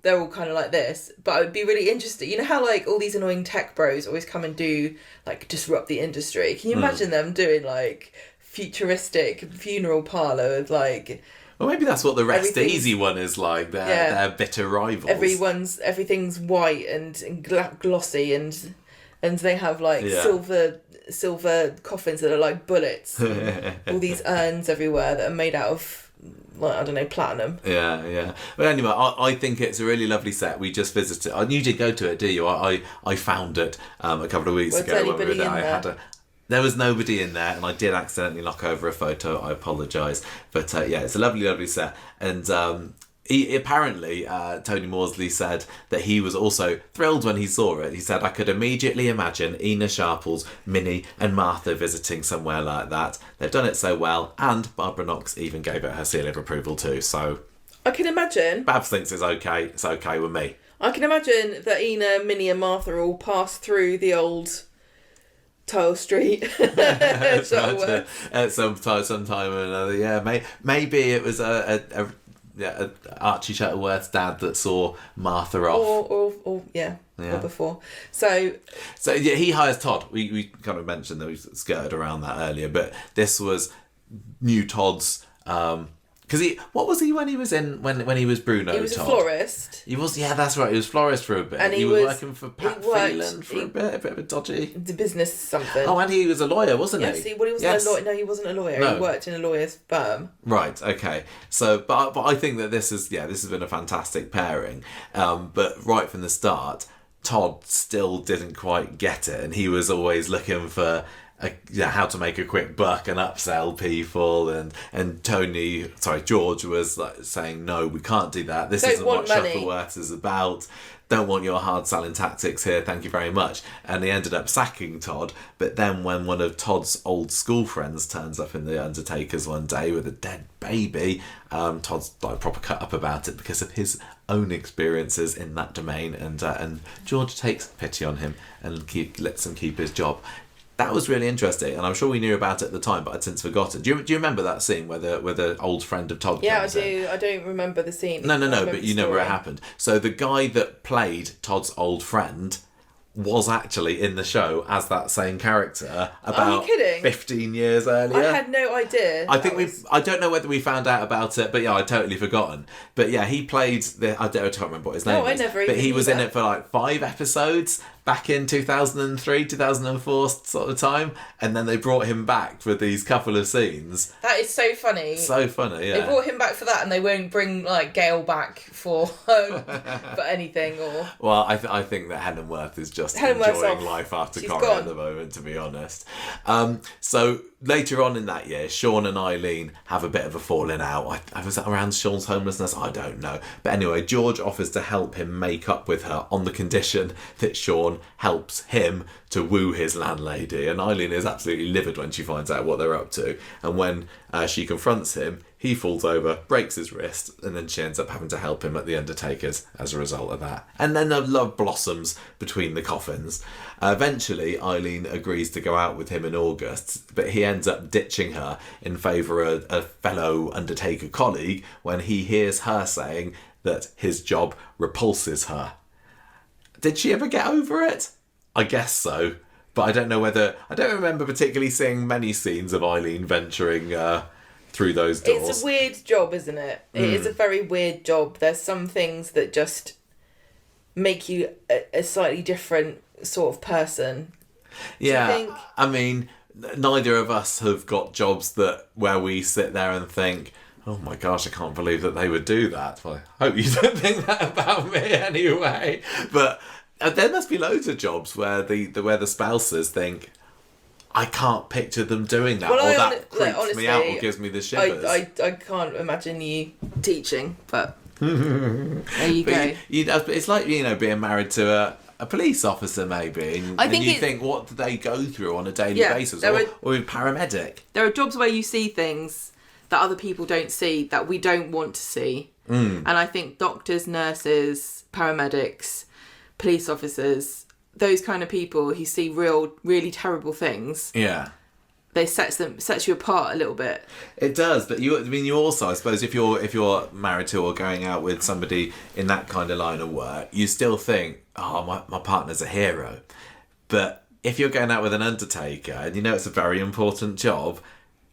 they're all kind of like this. But it would be really interesting. You know how like all these annoying tech bros always come and do like disrupt the industry. Can you imagine them doing like futuristic funeral parlour with like? Well, maybe that's what the Rest Easy one is like. They're bitter rivals. Everything's white and glossy and they have like silver coffins that are like bullets. All these urns everywhere that are made out of, like, I don't know, platinum. Yeah. But anyway, I think it's a really lovely set. We just visited. You didn't go to it, did you? I found it a couple of weeks ago when we were there. There was nobody in there, and I did accidentally knock over a photo. I apologise. But it's a lovely, lovely set. And he apparently, Tony Maudsley said that he was also thrilled when he saw it. He said, I could immediately imagine Ina Sharples, Minnie and Martha visiting somewhere like that. They've done it so well, and Barbara Knox even gave it her seal of approval too. So I can imagine. Babs thinks it's okay. It's okay with me. I can imagine that Ina, Minnie and Martha all passed through the old Tile Street at some time or another. Yeah, maybe it was Archie Shuttleworth's dad that saw Martha off. Or before. So he hires Todd. We kind of mentioned that we skirted around that earlier, but this was new Todd's Because what was he when he was when he was Bruno? He was Todd? a florist. He was, yeah, that's right. He was florist for a bit. And he was was working for Pat Phelan for a bit of a dodgy. The business something. Oh, and he was a lawyer, wasn't he? He wasn't a lawyer. No, he wasn't a lawyer. No. He worked in a lawyer's firm. Right. Okay. So, but I think that this has been a fantastic pairing. But right from the start, Todd still didn't quite get it, and he was always looking for how to make a quick buck and upsell people, and George was like saying, no, we can't do that. This isn't what Shuttleworth is about. Don't want your hard selling tactics here, thank you very much. And he ended up sacking Todd. But then when one of Todd's old school friends turns up in the Undertakers one day with a dead baby, Todd's like proper cut up about it because of his own experiences in that domain, and George takes pity on him and lets him keep his job. That was really interesting, and I'm sure we knew about it at the time, but I'd since forgotten. Do you remember that scene where the old friend of Todd Yeah, comes I do. in? I don't remember the scene. No, but you know where it happened. So the guy that played Todd's old friend was actually in the show as that same character about 15 years earlier. I had no idea. I don't know whether we found out about it, but yeah, I'd totally forgotten. But yeah, he played I can't remember what his name is. But he was in it for like 5 episodes back in 2003, 2004 sort of time, and then they brought him back for these couple of scenes. That is so funny. So funny, yeah. They brought him back for that, and they won't bring like Gail back for anything or. Well, I think that Helen Worth is just enjoying life after Corrie at the moment, to be honest. So later on in that year, Sean and Eileen have a bit of a falling out. Was that around Sean's homelessness? I don't know. But anyway, George offers to help him make up with her on the condition that Sean helps him to woo his landlady. And Eileen is absolutely livid when she finds out what they're up to. And when she confronts him, he falls over, breaks his wrist, and then she ends up having to help him at the Undertakers as a result of that. And then the love blossoms between the coffins. Eventually, Eileen agrees to go out with him in August, but he ends up ditching her in favour of a fellow Undertaker colleague when he hears her saying that his job repulses her. Did she ever get over it? I guess so. But I don't remember particularly seeing many scenes of Eileen venturing through those doors. It's a weird job, isn't it? It is a very weird job. There's some things that just make you a slightly different sort of person. Yeah, do you think? I mean, neither of us have got jobs where we sit there and think, oh my gosh, I can't believe that they would do that. Well, I hope you don't think that about me anyway. But there must be loads of jobs where the spouses think, I can't picture them doing that, or that creeps me out or gives me the shivers. I can't imagine you teaching, but there you go. It's like, being married to a police officer maybe, and you think, what do they go through on a daily basis, or a paramedic? There are jobs where you see things that other people don't see, that we don't want to see. And I think doctors, nurses, paramedics, police officers, those kind of people who see really terrible things. Yeah. They sets you apart a little bit. It does, but you also, I suppose, if you're married to or going out with somebody in that kind of line of work, you still think, oh, my partner's a hero. But if you're going out with an undertaker and it's a very important job,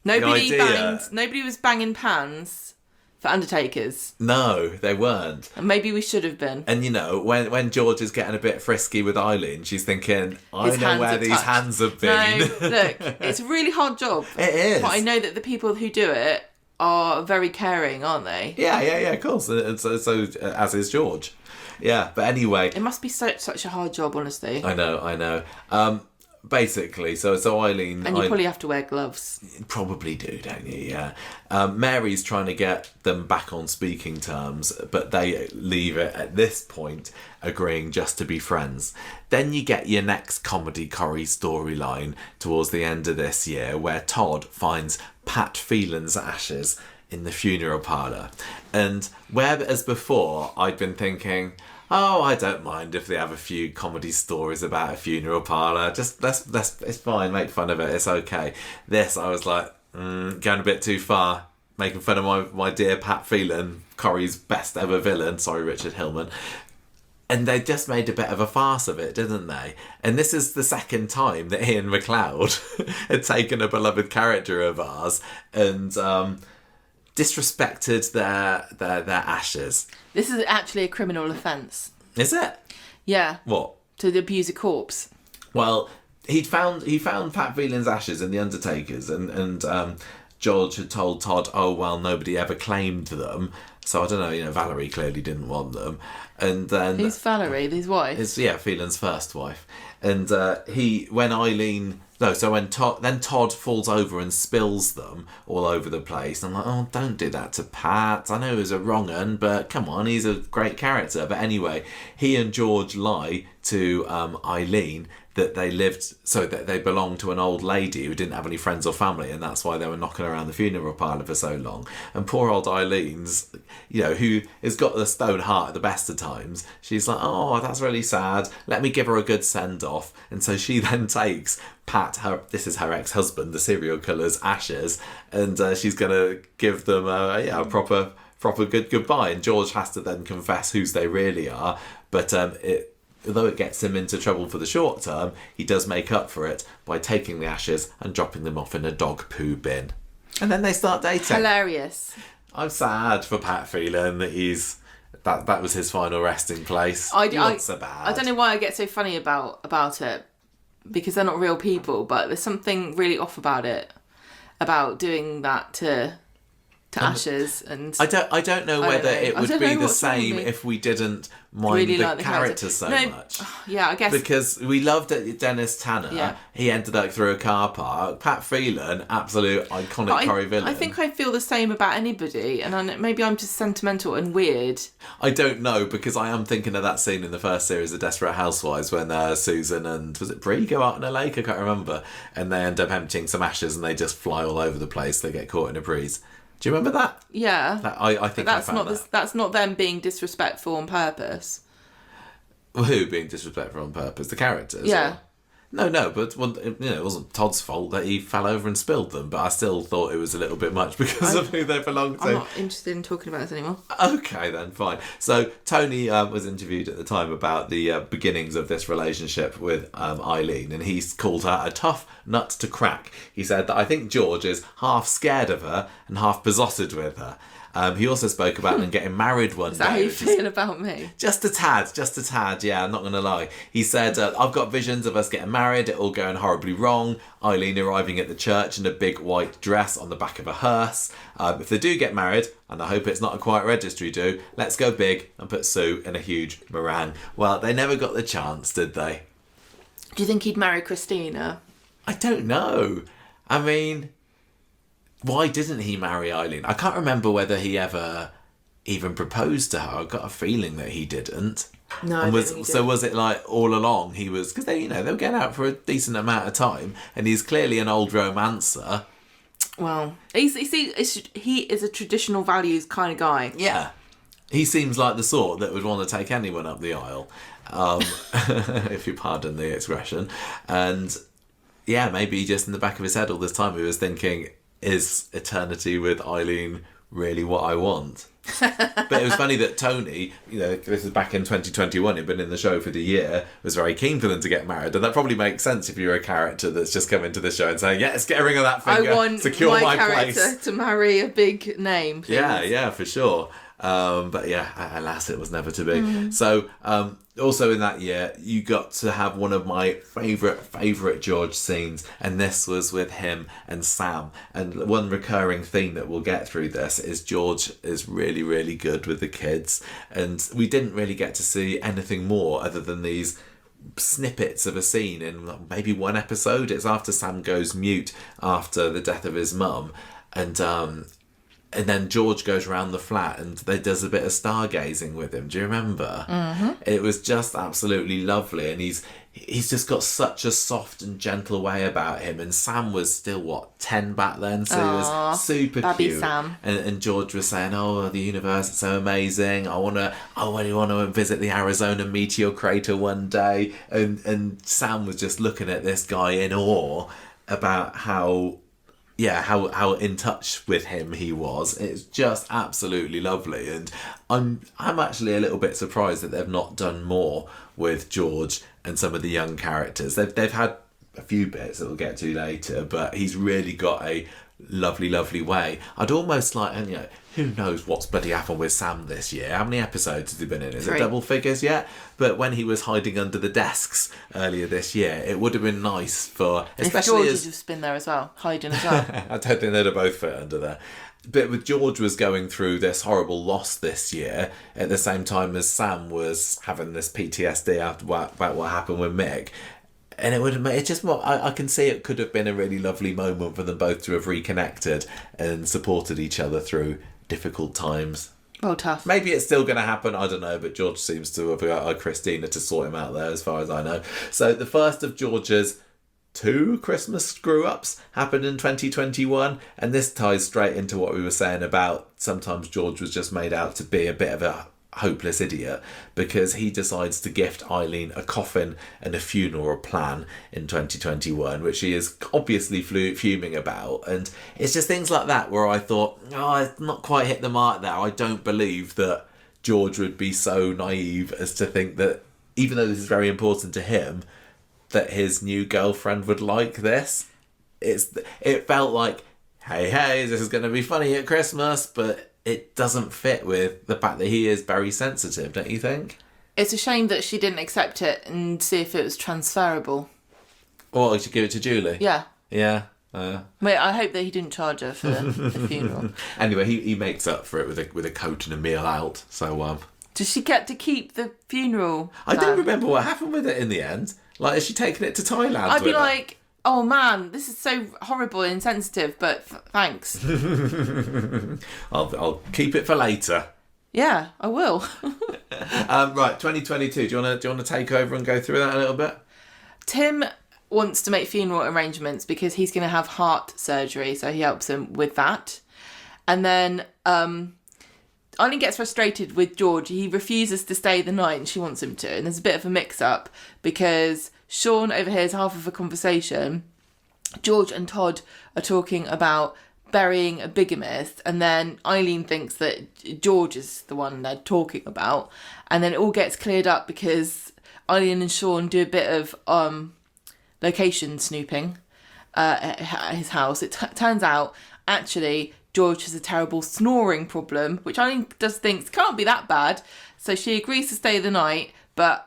nobody was banging pans for undertakers. No, they weren't. And maybe we should have been. And when George is getting a bit frisky with Eileen, she's thinking, I know where these hands have been. No, look, it's a really hard job. It is. But I know that the people who do it are very caring, aren't they? Yeah, of course. And so as is George. Yeah, but anyway. It must be such a hard job, honestly. I know. Basically, so Eileen... And you probably have to wear gloves. Probably do, don't you? Yeah. Mary's trying to get them back on speaking terms, but they leave it at this point, agreeing just to be friends. Then you get your next comedy Corrie storyline towards the end of this year, where Todd finds Pat Phelan's ashes in the funeral parlour. And whereas before I'd been thinking, oh, I don't mind if they have a few comedy stories about a funeral parlour. Just let's it's fine, make fun of it, it's okay. This, I was like, going a bit too far, making fun of my dear Pat Phelan, Corrie's best ever villain. Sorry, Richard Hillman. And they just made a bit of a farce of it, didn't they? And this is the second time that Ian McLeod had taken a beloved character of ours and disrespected their ashes. This is actually a criminal offence. Is it? Yeah. What? To abuse a corpse. Well, he found Pat Phelan's ashes in the Undertaker's, and George had told Todd, oh well, nobody ever claimed them. So I don't know, Valerie clearly didn't want them. And then who's Valerie? His wife? Phelan's first wife. And when Todd falls over and spills them all over the place. I'm like, oh, don't do that to Pat. I know it was a wrong un, but come on, he's a great character. But anyway, he and George lie to Eileen that they belonged to an old lady who didn't have any friends or family, and that's why they were knocking around the funeral parlour for so long. And poor old Eileen's, who has got the stone heart at the best of times, she's like, oh, that's really sad. Let me give her a good send-off. And so she then takes Pat, this is her ex-husband, the serial killer's ashes, and she's going to give them a proper good goodbye. And George has to then confess whose they really are, but although it gets him into trouble for the short term, he does make up for it by taking the ashes and dropping them off in a dog poo bin. And then they start dating. Hilarious. I'm sad for Pat Phelan that that was his final resting place. He wasn't so bad. I don't know why I get so funny about it, because they're not real people, but there's something really off about it, about doing that to ashes. And I don't know whether it would be the same if we didn't mind really the character so much. Yeah, I guess. Because we loved Dennis Tanner. Yeah. He ended up through a car park. Pat Phelan, absolute iconic Corrie villain. I think I feel the same about anybody, and maybe I'm just sentimental and weird. I don't know, because I am thinking of that scene in the first series of Desperate Housewives when Susan and, was it Brie, go out in a lake? I can't remember. And they end up emptying some ashes and they just fly all over the place. They get caught in a breeze. Do you remember that? Yeah. I think that's I found not that's not them being disrespectful on purpose. Who being disrespectful on purpose? The characters? Yeah. No, but it wasn't Todd's fault that he fell over and spilled them, but I still thought it was a little bit much because of who they belonged to. I'm not interested in talking about this anymore. Okay, then, fine. So Tony was interviewed at the time about the beginnings of this relationship with Eileen, and he's called her a tough nut to crack. He said that I think George is half scared of her and half besotted with her. He also spoke about them getting married one day. Is that how you feel about me? Just a tad, yeah, I'm not going to lie. He said, I've got visions of us getting married, it all going horribly wrong, Eileen arriving at the church in a big white dress on the back of a hearse. If they do get married, and I hope it's not a quiet registry do, let's go big and put Sue in a huge meringue. Well, they never got the chance, did they? Do you think he'd marry Christina? I don't know. I mean, why didn't he marry Eileen? I can't remember whether he ever even proposed to her. I've got a feeling that he didn't. No, I don't think he did. So was it like all along he was, because they were getting out for a decent amount of time, and he's clearly an old romancer. Well, he is a traditional values kind of guy. Yeah, he seems like the sort that would want to take anyone up the aisle, if you pardon the expression. And yeah, maybe just in the back of his head all this time he was thinking, is eternity with Eileen really what I want? But it was funny that Tony, this is back in 2021, he'd been in the show for the year, was very keen for them to get married. And that probably makes sense if you're a character that's just come into the show and saying, yes, get a ring of that finger, I want secure my character place. to marry a big name, please. Yeah, for sure. But yeah, alas, it was never to be. So also in that year, you got to have one of my favourite George scenes, and this was with him and Sam. And one recurring theme that we'll get through this is George is really, really good with the kids, and we didn't really get to see anything more other than these snippets of a scene in maybe one episode. It's after Sam goes mute after the death of his mum, and then George goes around the flat and they does a bit of stargazing with him. Do you remember? Mm-hmm. It was just absolutely lovely, and he's just got such a soft and gentle way about him. And Sam was still 10 back then, so he was super Babby cute. Sam. And George was saying, "Oh, the universe is so amazing. I really want to visit the Arizona meteor crater one day." And Sam was just looking at this guy in awe about how in touch with him he was. It's just absolutely lovely, and I'm actually a little bit surprised that they've not done more with George and some of the young characters. They've had a few bits that we'll get to later, but he's really got a lovely, lovely way. I'd almost like, and who knows what's bloody happened with Sam this year? How many episodes has he been in? Is 3. it double figures yet? But when he was hiding under the desks earlier this year, it would have been nice for, especially if George had just been there as well, hiding as well. I don't think they'd have both fit under there. But with George was going through this horrible loss this year at the same time as Sam was having this PTSD about what happened with Mick. And I can see it could have been a really lovely moment for them both to have reconnected and supported each other through difficult times. Well, tough. Maybe it's still going to happen, I don't know, but George seems to have got Christina to sort him out there as far as I know. So the first of George's 2 Christmas screw-ups happened in 2021, and this ties straight into what we were saying about sometimes George was just made out to be a bit of a hopeless idiot, because he decides to gift Eileen a coffin and a funeral plan in 2021, which she is obviously fuming about. And it's just things like that where I thought, I've not quite hit the mark there. I don't believe that George would be so naive as to think that, even though this is very important to him, that his new girlfriend would like this. It felt like, hey, this is going to be funny at Christmas, but it doesn't fit with the fact that he is very sensitive, don't you think? It's a shame that she didn't accept it and see if it was transferable. Or to give it to Julie? Yeah. Yeah. Wait, I hope that he didn't charge her for the funeral. Anyway, he makes up for it with a coat and a meal out. So Does she get to keep the funeral? I don't remember what happened with it in the end. Like, has she taken it to Thailand? I'd be like, oh man, this is so horrible and insensitive, but thanks. I'll keep it for later. Yeah, I will. Right, 2022. Do you want to take over and go through that a little bit? Tim wants to make funeral arrangements because he's going to have heart surgery, so he helps him with that. And then Eileen gets frustrated with George. He refuses to stay the night and she wants him to. And there's a bit of a mix-up because Sean overhears half of a conversation. George and Todd are talking about burying a bigamist, and then Eileen thinks that George is the one they're talking about. And then it all gets cleared up because Eileen and Sean do a bit of location snooping at his house. It turns out, actually, George has a terrible snoring problem, which Eileen just thinks can't be that bad. So she agrees to stay the night, but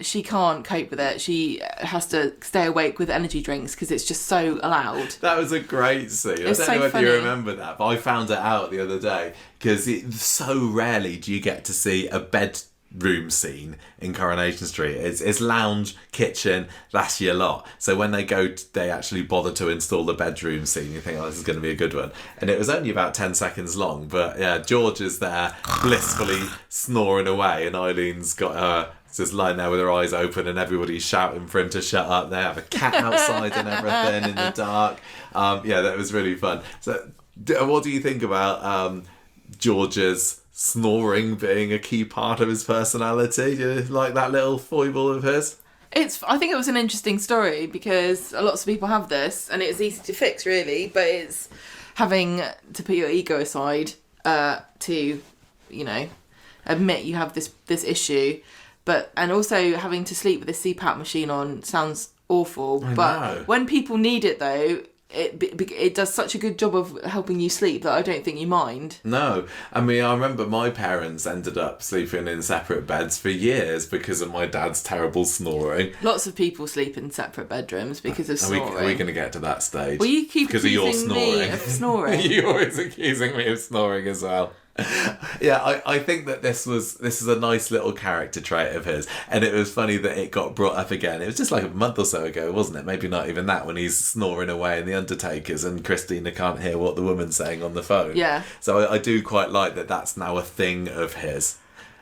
she can't cope with it. She has to stay awake with energy drinks because it's just so loud. That was a great scene. I don't know if you remember that, but I found it out the other day because so rarely do you get to see a bedroom scene in Coronation Street. It's lounge, kitchen, that's your lot. So when they actually bother to install the bedroom scene, you think, this is going to be a good one. And it was only about 10 seconds long, but yeah, George is there blissfully snoring away, and Eileen's got her just lying there with her eyes open, and everybody's shouting for him to shut up. They have a cat outside and everything in the dark. Yeah, that was really fun. So what do you think about George's snoring being a key part of his personality? Do you like that little foible of his? I think it was an interesting story because lots of people have this and it's easy to fix really, but it's having to put your ego aside to, admit you have this issue, and also having to sleep with a CPAP machine on sounds awful. But when people need it though, it does such a good job of helping you sleep that I don't think you mind. No. I mean, I remember my parents ended up sleeping in separate beds for years because of my dad's terrible snoring. Lots of people sleep in separate bedrooms because of snoring. Are we going to get to that stage? Well, you keep because accusing me of snoring. You're always accusing me of snoring as well. Yeah, I think that this is a nice little character trait of his, and it was funny that it got brought up again. It was just like a month or so ago, wasn't it? Maybe not even that, when he's snoring away in the Undertakers and Christina can't hear what the woman's saying on the phone. Yeah. So I do quite like that that's now a thing of his.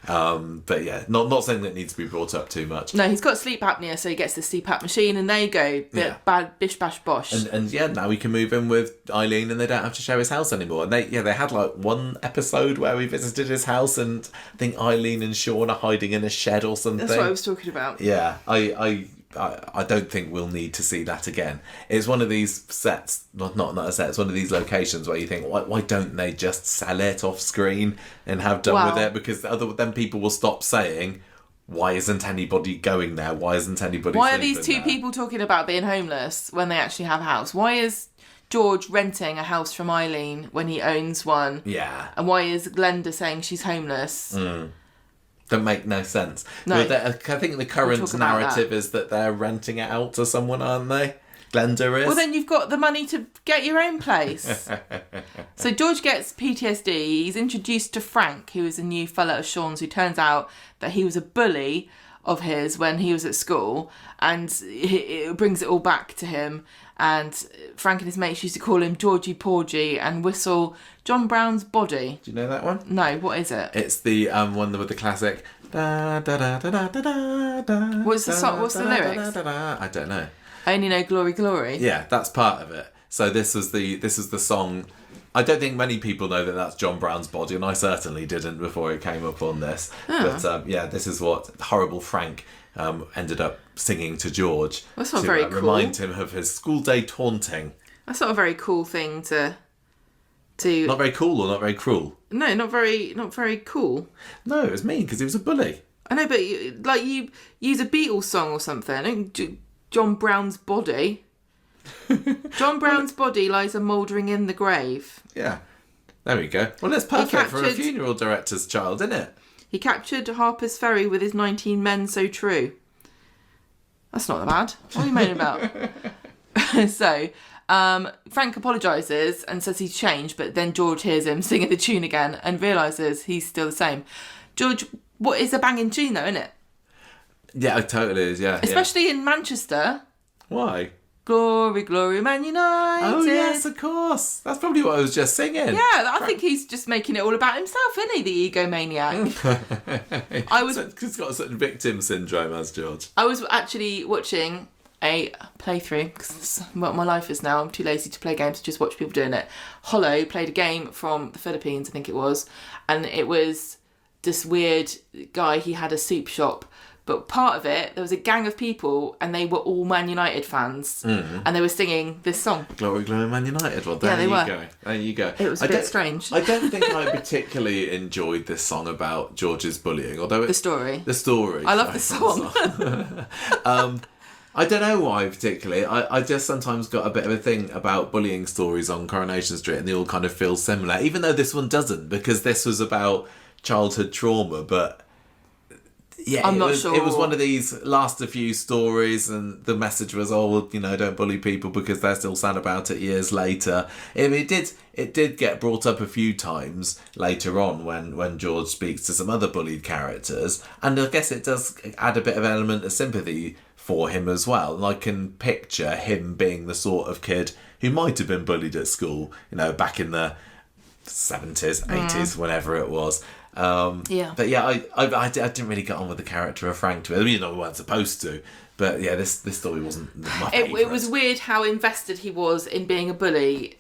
But yeah, not something that needs to be brought up too much. No, he's got sleep apnea, so he gets the CPAP machine, and there you go, bad bish bash bosh. And yeah, now we can move in with Eileen, and they don't have to share his house anymore. And they had like one episode where we visited his house, and I think Eileen and Sean are hiding in a shed or something. That's what I was talking about. Yeah, I don't think we'll need to see that again. It's one of these sets, not a set, it's one of these locations where you think, why don't they just sell it off screen and have done with it? Because then people will stop saying, why isn't anybody going there? Why isn't anybody Why are these two people talking about being homeless when they actually have a house? Why is George renting a house from Eileen when he owns one? Yeah. And why is Glenda saying she's homeless? Don't make no sense. No. But I think the current narrative is that they're renting it out to someone, aren't they? Glenda is. Well, then you've got the money to get your own place. So George gets PTSD. He's introduced to Frank, who is a new fella of Sean's, who turns out that he was a bully of his when he was at school, and it brings it all back to him. And Frank and his mates used to call him Georgie Porgy and whistle John Brown's Body. Do you know that one? No, what is it? It's the one with the classic. Da, da, da, da, da, da, da, What's the song? What's the lyrics? I don't know. I only know Glory, Glory. Yeah, that's part of it. So this is the song. I don't think many people know that that's John Brown's Body, and I certainly didn't before it came up on this. Oh. But this is what horrible Frank ended up singing to George. That's not to very cool. Remind him of his school day taunting. That's not a very cool thing to. Not very cool or not very cruel? No, not very cool. No, it was mean because he was a bully. I know, but you use a Beatles song or something. John Brown's Body. John Brown's body lies a mouldering in the grave. Yeah. There we go. Well, that's perfect for a funeral director's child, isn't it? He captured Harper's Ferry with his 19 men so true. That's not bad. What are you moaning about? So, Frank apologises and says he's changed, but then George hears him singing the tune again and realises he's still the same. George, what is a banging tune though, isn't it? Yeah, it totally is, yeah. Especially in Manchester. Why? Glory, glory, Man United. Oh, yes, of course. That's probably what I was just singing. Yeah, I think he's just making it all about himself, isn't he, the egomaniac? He's got such victim syndrome, as George. I was actually watching a playthrough, because what my life is now. I'm too lazy to play games, to just watch people doing it. Hollow played a game from the Philippines, I think it was, and it was this weird guy, he had a soup shop. But part of it, there was a gang of people, and they were all Man United fans, and they were singing this song. Glory, glory, Man United. Well, there you go. There you go. It was a bit strange. I don't think I particularly enjoyed this song about George's bullying, although the story. I love the song. I don't know why particularly. I just sometimes got a bit of a thing about bullying stories on Coronation Street, and they all kind of feel similar, even though this one doesn't, because this was about childhood trauma, but. Yeah, I'm not sure. It was one of these last a few stories, and the message was, don't bully people because they're still sad about it years later. It did get brought up a few times later on when George speaks to some other bullied characters, and I guess it does add a bit of element of sympathy for him as well. And I can picture him being the sort of kid who might have been bullied at school, back in the 70s, 80s, whenever it was. But yeah, I didn't really get on with the character of Frank. We weren't supposed to, but yeah, this story wasn't my favourite. It was weird how invested he was in being a bully,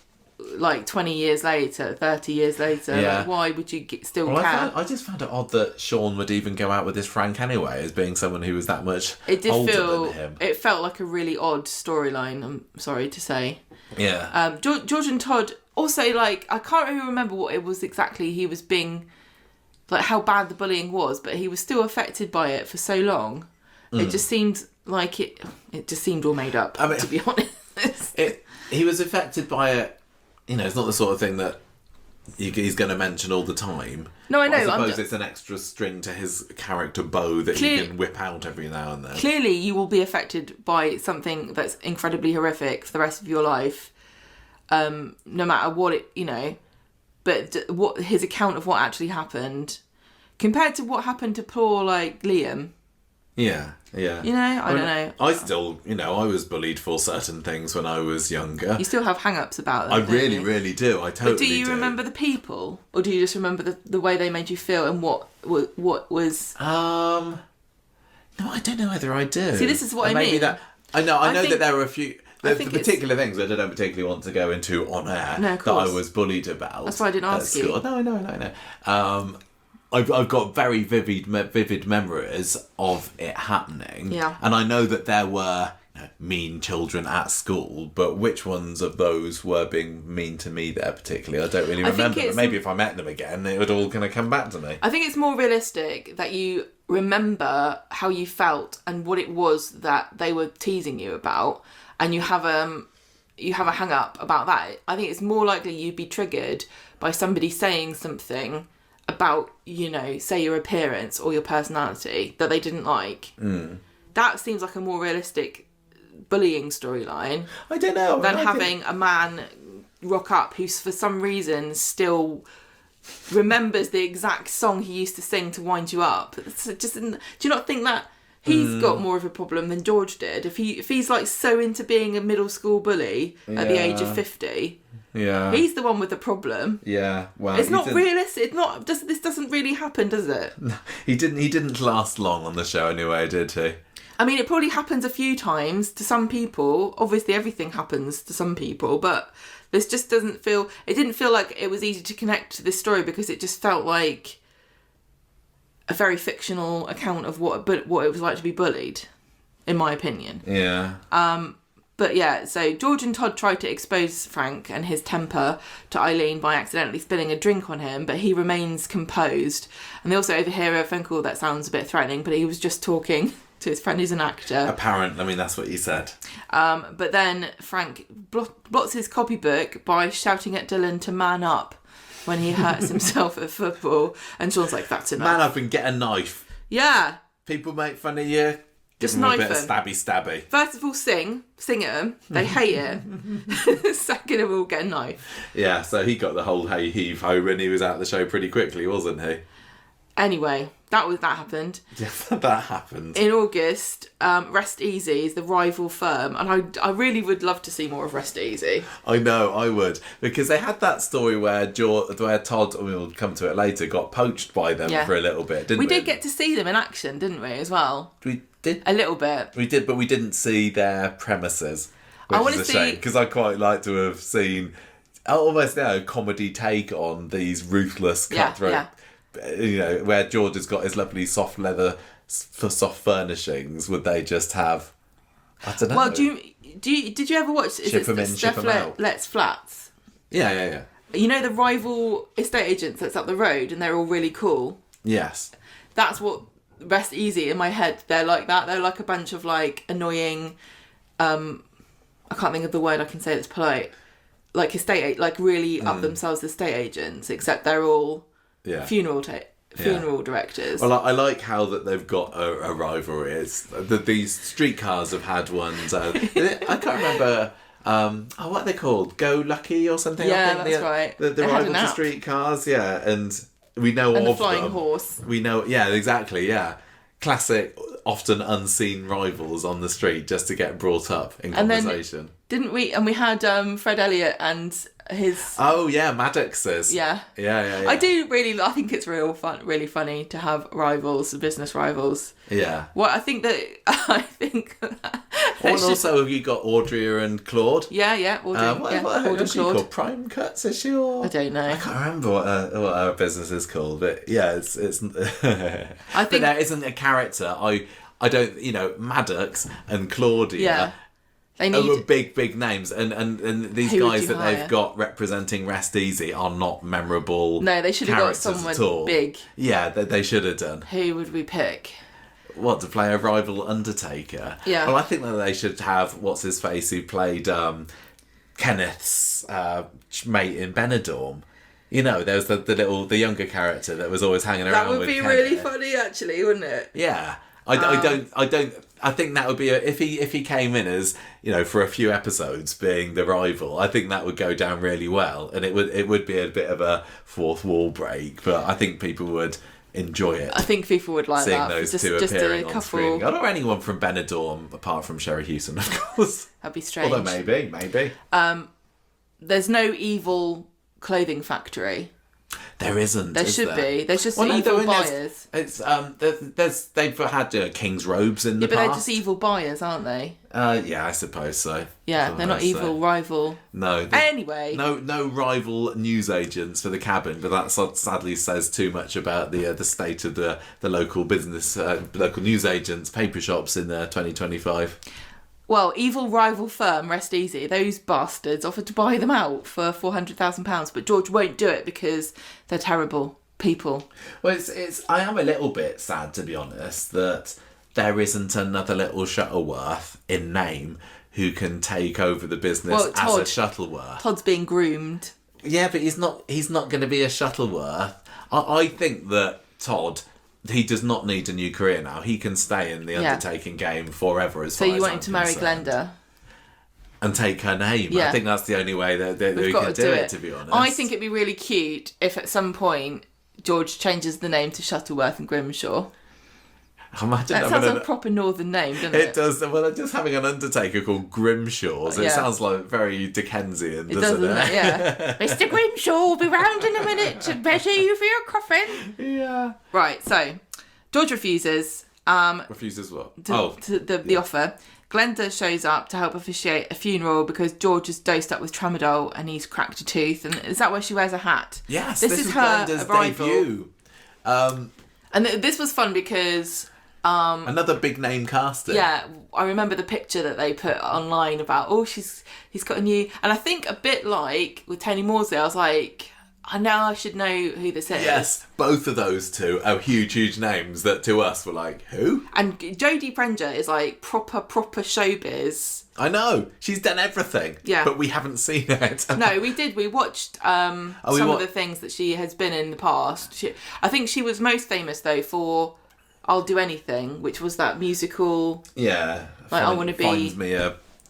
like 20 years later, 30 years later. Yeah. Like, why would you still care? I just found it odd that Sean would even go out with this Frank anyway, as being someone who was that much older than him. It felt like a really odd storyline, I'm sorry to say. Yeah. George and Todd also, like, I can't really remember what it was exactly he was being... like how bad the bullying was, but he was still affected by it for so long. It just seemed like it just seemed all made up, to be honest. He was affected by it, it's not the sort of thing that he's going to mention all the time. No, I know. I suppose it's an extra string to his character bow that he can whip out every now and then. Clearly, you will be affected by something that's incredibly horrific for the rest of your life, no matter what it, But what his account of what actually happened, compared to what happened to poor, like, Liam. Yeah. I don't know. I still, I was bullied for certain things when I was younger. You still have hang-ups about them, I really, really do. I totally do. But do you remember the people? Or do you just remember the way they made you feel and what was... No, I don't know whether I do. See, this is what I mean. I know that there were a few... The particular things that I don't particularly want to go into on air that I was bullied about. That's why I didn't ask you. No. I've got very vivid memories of it happening. Yeah. And I know that there were mean children at school, but which ones of those were being mean to me there particularly, I don't really remember. But maybe if I met them again, it would all kind of come back to me. I think it's more realistic that you remember how you felt and what it was that they were teasing you about, and you have you have a hang up about that. I think it's more likely you'd be triggered by somebody saying something about, you know, say your appearance or your personality that they didn't like. That seems like a more realistic bullying storyline. I don't know. Than having a man rock up who for some reason still remembers the exact song he used to sing to wind you up. It's just, do you not think that he's got more of a problem than George did? If he's like so into being a middle school bully at the age of 50, he's the one with the problem. Yeah, well, it's not realistic. It's not. This doesn't really happen, does it? He didn't last long on the show anyway, did he? I mean, it probably happens a few times to some people. Obviously, everything happens to some people, but this just doesn't feel... It didn't feel like it was easy to connect to this story because it just felt like a very fictional account of what it was like to be bullied, in my opinion. Yeah. But yeah, so George and Todd tried to expose Frank and his temper to Eileen by accidentally spilling a drink on him, but he remains composed. And they also overhear a phone call that sounds a bit threatening, but he was just talking to his friend who's an actor. Apparently, I mean, that's what you said. But then Frank blots his copybook by shouting at Dylan to man up when he hurts himself at football. And Sean's like, that's enough. Man up and get a knife. Yeah. People make fun of you. Just give them knife a bit them. Of stabby. First of all, sing at them. They hate it. Second of all, get a knife. Yeah, so he got the whole hey heave ho when he was out of the show pretty quickly, wasn't he? Anyway, that happened. Yeah, that happened. In August, Rest Easy is the rival firm, and I really would love to see more of Rest Easy. I know, I would, because they had that story where Todd, we'll come to it later, got poached by them for a little bit, didn't we? We did get to see them in action, didn't we, as well? We did. A little bit. We did, but we didn't see their premises, which I want to is a shame, because I'd quite like to have seen almost now a comedy take on these ruthless cutthroat. Yeah. You know, where George has got his lovely soft leather for soft furnishings, would they just have? I don't know. Well, did you ever watch? Ship them in, ship them out. Let's Flats. Yeah. You know the rival estate agents that's up the road, and they're all really cool. Yes. That's what Rest Easy in my head. They're like that. They're like a bunch of like annoying. I can't think of the word I can say that's polite. Like like really up themselves estate agents, except they're all. Yeah. Funeral directors. Well, I like how that they've got a rivalry. It's these streetcars have had ones. I can't remember. What are they called? Go Lucky or something? Yeah, that's right. The rival to streetcars. Yeah, and we know and of the flying them. Horse. We know. Yeah, exactly. Yeah, classic, often unseen rivals on the street just to get brought up in conversation. And then, didn't we? And we had Fred Elliott and his... Oh yeah, Maddox's. Yeah. I think it's really funny to have rivals, business rivals. Yeah. Well, I think that and also you got Audrey and Claude. Yeah, Audrey. What is she called? Prime Cuts, is she? Or... I don't know. I can't remember what her business is called, but yeah, it's I think but there isn't a character. I don't, Maddox and Claudia. Yeah. They need big names, and these guys that they've got representing Rest Easy are not memorable. No, they should have got someone big. Yeah, they should have done. Who would we pick? What, to play a rival Undertaker? Yeah. Well, I think that they should have what's his face who played Kenneth's mate in Benidorm. You know, there was the younger character that was always hanging around with Kenneth. That would be really funny, actually, wouldn't it? Yeah. I think that would be if he came in as, for a few episodes being the rival. I think that would go down really well, and it would be a bit of a fourth wall break, but I think people would enjoy it. I think people would like seeing that. those two appearing on screen. Or anyone from Benidorm apart from Sherry Hewson, of course. That'd be strange. Although maybe. There's no evil clothing factory. There isn't. There should be. There's just evil buyers. They've had King's robes in the past. Yeah, but they're just evil buyers, aren't they? Yeah, I suppose so. Yeah, they're not evil rival. No. Anyway. No rival newsagents for the cabin, but that sadly says too much about the state of the local business, local newsagents, paper shops in 2025. Well, evil rival firm Rest Easy, those bastards offered to buy them out for £400,000, but George won't do it because they're terrible people. Well, I am a little bit sad, to be honest, that there isn't another little Shuttleworth in name who can take over the business Well, as Todd. a Shuttleworth. Todd's being groomed. Yeah, but he's not going to be a Shuttleworth. I think that Todd, he does not need a new career now. He can stay in the undertaking game forever as So far as you want I'm him to marry concerned. Glenda? And take her name. Yeah. I think that's the only way that we We've got can to do it, to be honest. I think it'd be really cute if at some point George changes the name to Shuttleworth and Grimshaw. Imagine That having sounds like a proper northern name, doesn't it? It does. Well, just having an undertaker called Grimshaws, it Yeah. sounds like very Dickensian, It doesn't does, it? Yeah. Mr. Grimshaw will be round in a minute to measure you for your coffin. Yeah. Right, so George refuses Refuses what? to the offer. Glenda shows up to help officiate a funeral because George is dosed up with tramadol and he's cracked a tooth. And is that why she wears a hat? Yes, this is her Glenda's arrival. debut. And this was fun because Another big name casting. yeah, I remember the picture that they put online about he's got a new, and I think a bit like with Tony Maudsley, I was like, I know I should know who this is. Yes, both of those two are huge names that to us were like, who? And Jodie Prenger is like proper showbiz. I know, she's done everything. Yeah. But we haven't seen it. No, we did. We watched some of the things that she has been in the past. I think she was most famous though for I'll Do Anything, which was that musical. Yeah. Like, I wanna be-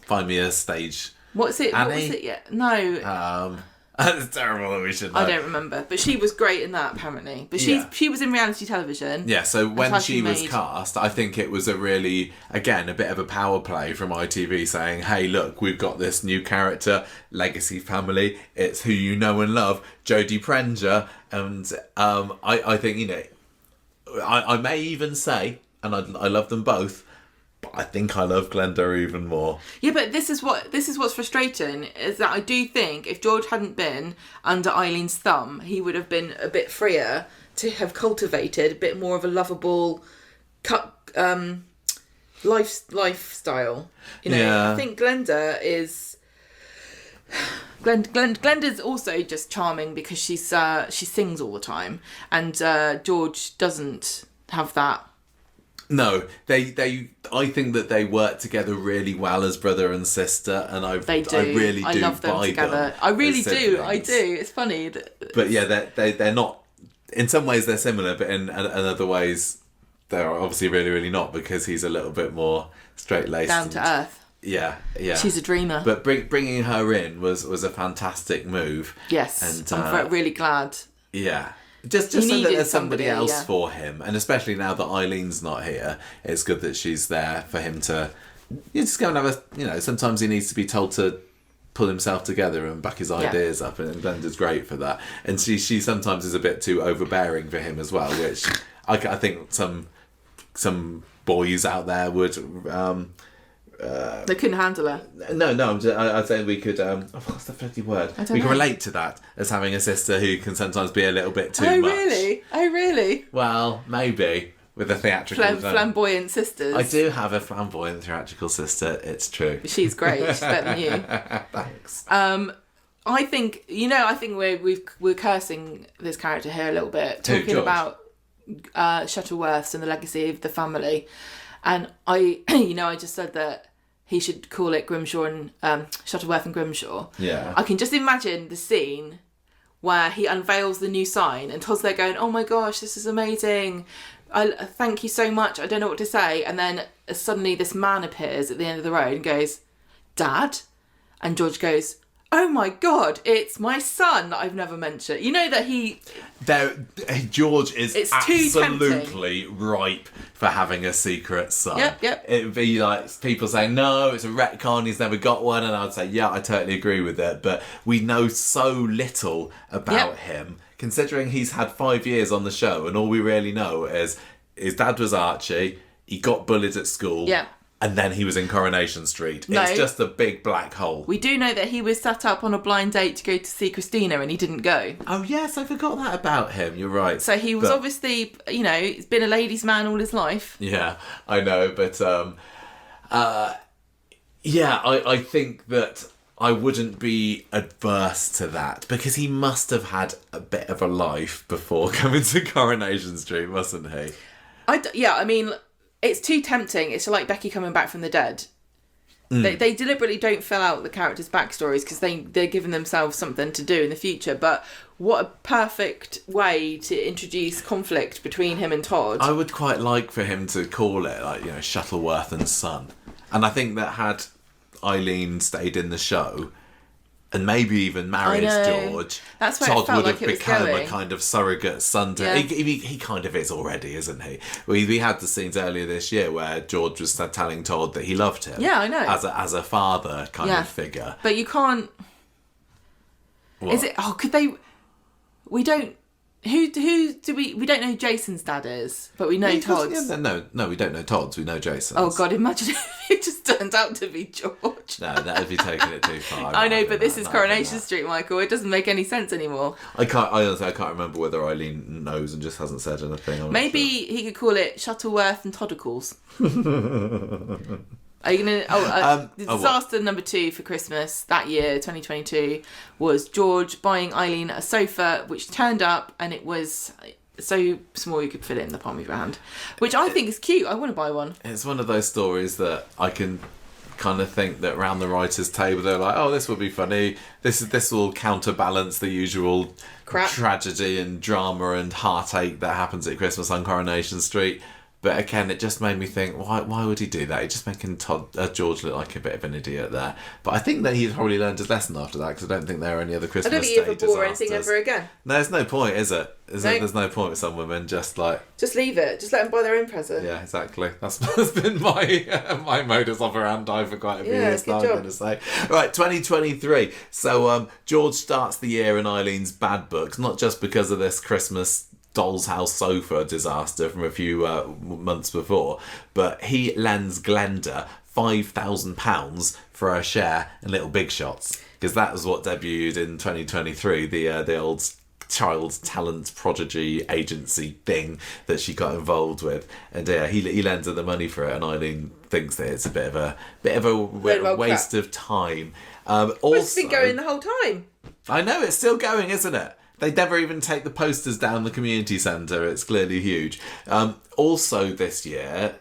Find me a stage. What's it? What was Annie? it? Yeah, no. It's terrible that we should know. I don't remember, but she was great in that apparently. But she was in reality television. Yeah, so when how she she was made- cast, I think it was a really, again, a bit of a power play from ITV saying, hey, look, we've got this new character, legacy family, it's who you know and love, Jodie Prenger, and I think, you know, I may even say, and I love them both, but I think I love Glenda even more. Yeah, but this is what's frustrating is that I do think if George hadn't been under Eileen's thumb, he would have been a bit freer to have cultivated a bit more of a lovable lifestyle. You know, Yeah. I think Glenda is. Glenda's also just charming because she sings all the time, and George doesn't have that. No, I think that they work together really well as brother and sister, and I really do I love them buy together. them I really as do. siblings. I do. It's funny. But yeah, they're not. In some ways, they're similar, but in other ways, they're obviously really not because he's a little bit more straight laced, Down to earth. Yeah. She's a dreamer. But bringing her in was a fantastic move. Yes, and I'm really glad. yeah. Just so that needed there's somebody else yeah. for him, and especially now that Eileen's not here, it's good that she's there for him to. You just go and have a. Sometimes he needs to be told to pull himself together and back his ideas up, and Glenda's great for that. And she sometimes is a bit too overbearing for him as well, which I think some boys out there would. They couldn't handle her. No, I'd say we could. What's the bloody word? We can know. relate to that as having a sister who can sometimes be a little bit too much. Oh, really? Well, maybe with a theatrical. Flamboyant sisters. I do have a flamboyant theatrical sister. It's true. She's great. She's better than you. Thanks. I think we're cursing this character here a little bit, Who, talking George? about Shuttleworths and the legacy of the family, and I just said that he should call it Grimshaw and Shuttleworth and Grimshaw. Yeah. I can just imagine the scene where he unveils the new sign and Todd's there going, "Oh my gosh, this is amazing! Thank you so much. I don't know what to say." And then suddenly this man appears at the end of the road and goes, "Dad," and George goes, "Oh my God, it's my son that I've never mentioned." You know that George is It's too absolutely ripe for having a secret son. Yep. It'd be like people saying, no, it's a retcon, he's never got one. And I'd say, yeah, I totally agree with it. But we know so little about him, considering he's had 5 years on the show. And all we really know is his dad was Archie, he got bullied at school. Yeah. And then he was in Coronation Street. No. It's just a big black hole. we do know that he was set up on a blind date to go to see Christina and he didn't go. Oh, yes, I forgot that about him. You're right. So he was obviously, he's been a ladies' man all his life. Yeah, I know, but I think that I wouldn't be adverse to that because he must have had a bit of a life before coming to Coronation Street, mustn't he? I mean, it's too tempting. It's like Becky coming back from the dead. They deliberately don't fill out the characters' backstories because they're giving themselves something to do in the future. But what a perfect way to introduce conflict between him and Todd. I would quite like for him to call it, like, Shuttleworth and Son. And I think that had Eileen stayed in the show and maybe even married George, that's where Todd it felt would like have it was become going. a kind of surrogate son to... Yeah. He kind of is already, isn't he? We had the scenes earlier this year where George was telling Todd that he loved him. Yeah, I know. As a father kind of figure. But you can't... What? Is it... Oh, could they... We don't... Who do we don't know who Jason's dad is, but we know Todd's. No, we don't know Todd's. We know Jason's. Oh God! Imagine if it just turned out to be George. No, that would be taking it too far. I know, but this is Coronation Street, Michael. It doesn't make any sense anymore. I honestly can't remember whether Eileen knows and just hasn't said anything. Maybe he could call it Shuttleworth and Toddicles. Are you gonna? The disaster number 2 for Christmas that year, 2022, was George buying Eileen a sofa, which turned up and it was so small you could fit it in the palm of your hand, which I think is cute. I want to buy one. It's one of those stories that I can kind of think that around the writers' table they're like, oh, this will be funny. This will counterbalance the usual crap, tragedy and drama and heartache that happens at Christmas on Coronation Street. But again, it just made me think, why would he do that? He's just making George look like a bit of an idiot there. But I think that he's probably learned his lesson after that, because I don't think there are any other Christmas Day disasters. I don't think he ever bore anything ever again. No, there's no point, is it? There's no point with some women just like... Just leave it. Just let them buy their own present. Yeah, exactly. That's been my modus operandi for quite a few years now, I'm going to say. Right, 2023. So George starts the year in Eileen's bad books, not just because of this Christmas doll's house sofa disaster from a few months before, but he lends Glenda £5,000 for her share in Little Big Shots, because that was what debuted in 2023, the old child talent prodigy agency thing that she got involved with, and he lends her the money for it, and Eileen thinks that it's a bit of a waste of time. Also, it's been going the whole time. I know, it's still going, isn't it? They never even take the posters down the community centre. It's clearly huge. Also this year,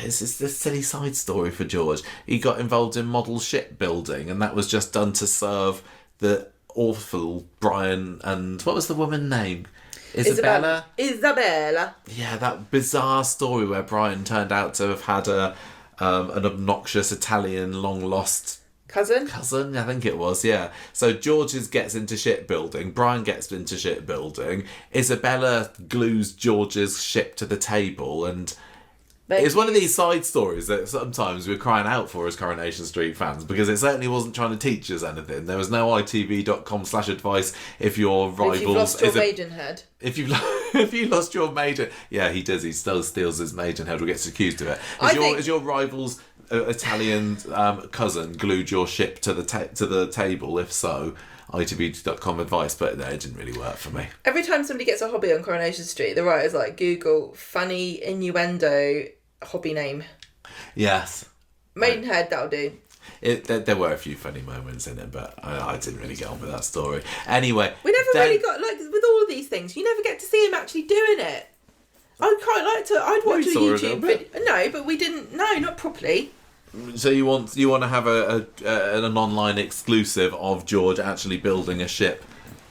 this is this silly side story for George. He got involved in model shipbuilding, and that was just done to serve the awful Brian and... What was the woman's name? Isabella? Isabella. Yeah, that bizarre story where Brian turned out to have had an obnoxious Italian long-lost... Cousin, I think it was, yeah. So George gets into shipbuilding, Brian gets into shipbuilding, Isabella glues George's ship to the table, and it's one of these side stories that sometimes we're crying out for as Coronation Street fans, because it certainly wasn't trying to teach us anything. There was no itv.com/advice if your rivals... If you've lost your maidenhead. If you lost your maiden... Yeah, he does. He still steals his maidenhead or gets accused of it. Is your rival's Italian cousin glued your ship to the table? If so, itv.com advice, but no, it didn't really work for me. Every time somebody gets a hobby on Coronation Street, the writer's like, Google funny innuendo hobby name. Yes. Maidenhead, that'll do. There were a few funny moments in it, but I didn't really get on with that story. Anyway, we never really got, like, with all of these things, you never get to see him actually doing it. I'd quite like to. I'd watch a YouTube video. No, but we didn't. No, not properly. So you want to have an online exclusive of George actually building a ship?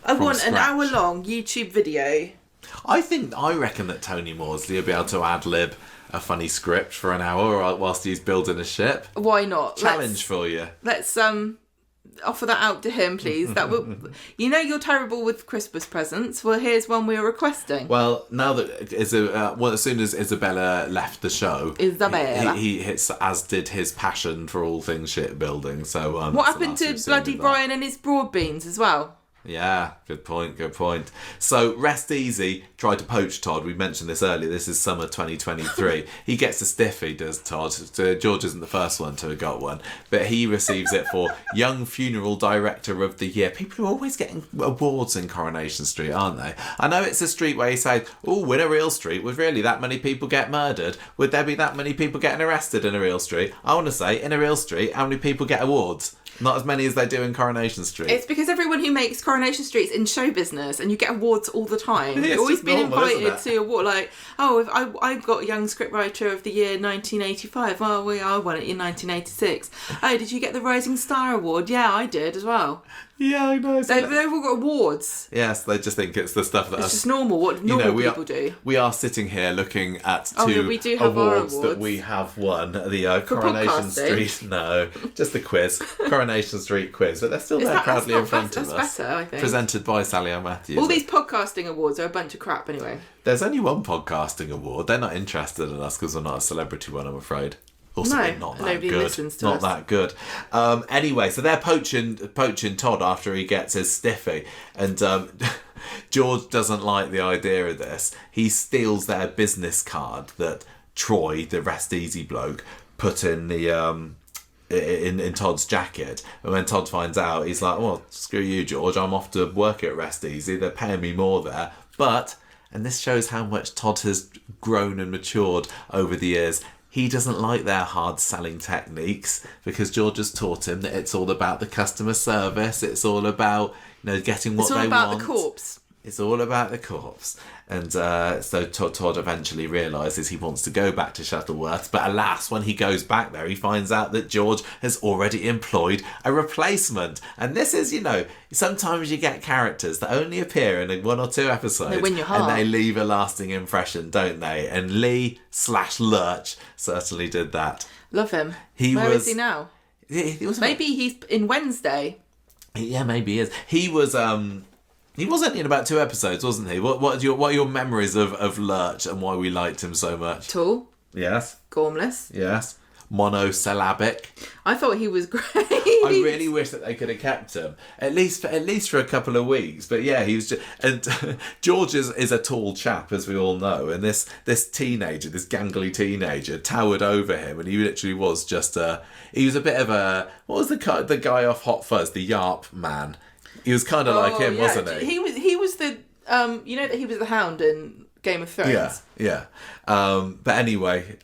I want an hour-long YouTube video. I reckon that Tony Maudsley will be able to ad-lib a funny script for an hour whilst he's building a ship. Why not? Challenge for you. Let's offer that out to him, please. That would, you're terrible with Christmas presents. Well, here's one we were requesting. Well, now that as soon as Isabella left the show, he hits, as did his passion for all things shipbuilding. So what happened to bloody Brian and his broad beans as well? Yeah, good point. So Rest Easy tried to poach Todd. We mentioned this earlier. This is summer 2023. He gets a stiffy, does Todd. So George isn't the first one to have got one, but he receives it for Young Funeral Director of the Year. People are always getting awards in Coronation Street, aren't they? I know it's a street where you say, oh, in a real street, would really that many people get murdered? Would there be that many people getting arrested in a real street? I want to say, in a real street, how many people get awards? Not as many as they do in Coronation Street. It's because everyone who makes Coronation Street's in show business, and you get awards all the time. It's You've always just been normal, invited to award, like, oh, if I got Young Scriptwriter of the Year 1985. Oh, I won it in 1986. Oh, did you get the Rising Star Award? Yeah, I did as well. Yeah, I know. They've all got awards. Yes, they just think it's the stuff that It's just normal, what normal people do. We are sitting here looking at we do have our awards that we have won. The For Coronation podcasting? Street, no, just the quiz. Coronation Street quiz, but they're still there proudly in front of us. That's better, I think. Presented by Sally Ann Matthews. All these podcasting awards are a bunch of crap anyway. There's only one podcasting award. They're not interested in us because we're not a celebrity one, I'm afraid. Also, No, we're not that nobody good. listens to not us. that good. Anyway, so they're poaching Todd after he gets his stiffy, and George doesn't like the idea of this. He steals their business card that Troy, the Rest Easy bloke, put in the in Todd's jacket. And when Todd finds out, he's like, well, screw you, George, I'm off to work at Rest Easy. They're paying me more there. But, and this shows how much Todd has grown and matured over the years, he doesn't like their hard selling techniques because George has taught him that it's all about the customer service. It's all about, getting what they want. It's all about the corpse. It's all about the corpse. And so Todd eventually realises he wants to go back to Shuttleworth. But alas, when he goes back there, he finds out that George has already employed a replacement. And this is, sometimes you get characters that only appear in 1 or 2 episodes. They win your heart. And they leave a lasting impression, don't they? And Lee/Lurch certainly did that. Love him. Where is he now? He was Maybe he's in Wednesday. Yeah, maybe he is. He was only in about 2 episodes, wasn't he? What are your memories of Lurch and why we liked him so much? Tall. Yes. Gormless. Yes. Monosyllabic. I thought he was great. I really wish that they could have kept him at least for a couple of weeks. But yeah, he was just, and George is a tall chap, as we all know, and this teenager, this gangly teenager, towered over him, and he literally was just he was a bit of a, what was the guy off Hot Fuzz, the Yarp man. He was kind of like him, wasn't he? He was the that he was the Hound in Game of Thrones. Yeah. But anyway,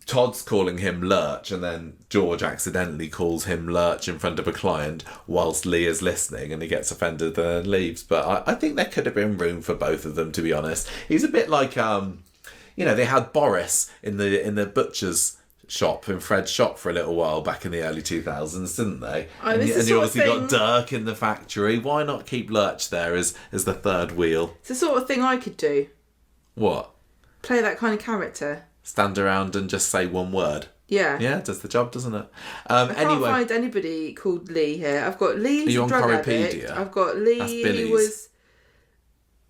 Todd's calling him Lurch, and then George accidentally calls him Lurch in front of a client whilst Lee is listening, and he gets offended and leaves. But I think there could have been room for both of them, to be honest. He's a bit like they had Boris in the butcher's shop in Fred's shop for a little while back in the early 2000s, didn't they? And you obviously got Dirk in the factory. Why not keep Lurch there as the third wheel? It's the sort of thing I could do. What? Play that kind of character. Stand around and just say one word. Yeah. Yeah, it does the job, doesn't it? I can't find anybody called Lee here. I've got Lee. Are you on drug Corriepedia? addict. I've got Lee. That's Billy's. He was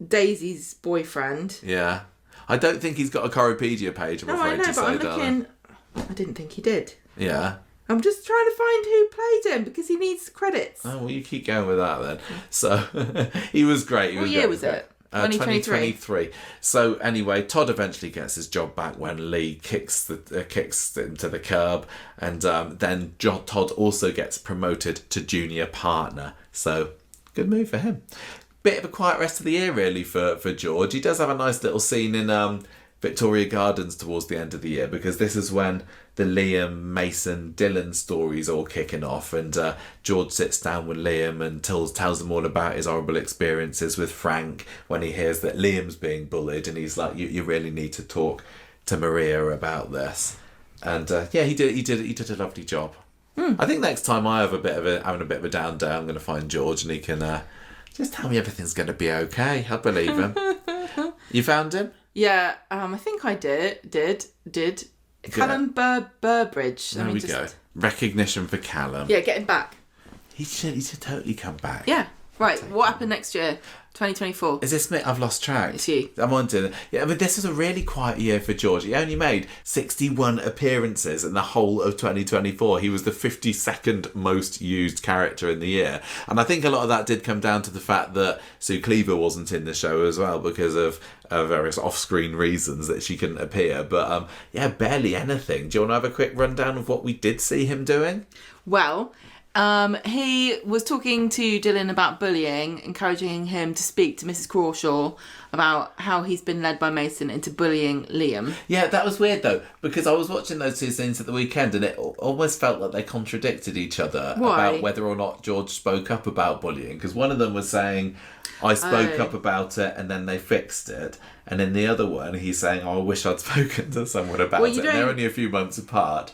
Daisy's boyfriend. Yeah. I don't think he's got a Corriepedia page, I'm afraid to say, I'm darling. looking. I didn't think he did. Yeah. I'm just trying to find who played him because he needs credits. Oh, well, you keep going with that then. So, he was great. What year was it? 2023. So anyway, Todd eventually gets his job back when Lee kicks him to the curb, and then Todd also gets promoted to junior partner. So good move for him. Bit of a quiet rest of the year really for George. He does have a nice little scene in Victoria Gardens towards the end of the year, because this is when the Liam, Mason, Dylan stories all kicking off, and George sits down with Liam and tells him all about his horrible experiences with Frank when he hears that Liam's being bullied, and he's like, you really need to talk to Maria about this. And he did a lovely job. I think next time I have having a bit of a down day, I'm going to find George and he can just tell me everything's going to be okay. I believe him. You found him? Yeah, I think I did. Callum Burbridge. There we go. Recognition for Callum. Yeah, get him back. He should totally come back. Yeah. Right, what happened next year? 2024. Is this me? I've lost track. It's you. I'm on to it. Yeah, I mean, this was a really quiet year for George. He only made 61 appearances in the whole of 2024. He was the 52nd most used character in the year. And I think a lot of that did come down to the fact that Sue Cleaver wasn't in the show as well because of various off-screen reasons that she couldn't appear. But barely anything. Do you want to have a quick rundown of what we did see him doing? Well, He was talking to Dylan about bullying, encouraging him to speak to Mrs. Crawshaw about how he's been led by Mason into bullying Liam. Yeah, that was weird though, because I was watching those two scenes at the weekend and it almost felt like they contradicted each other. Why? About whether or not George spoke up about bullying. Because one of them was saying, I spoke up about it and then they fixed it. And in the other one, he's saying, I wish I'd spoken to someone about it. And they're only a few months apart.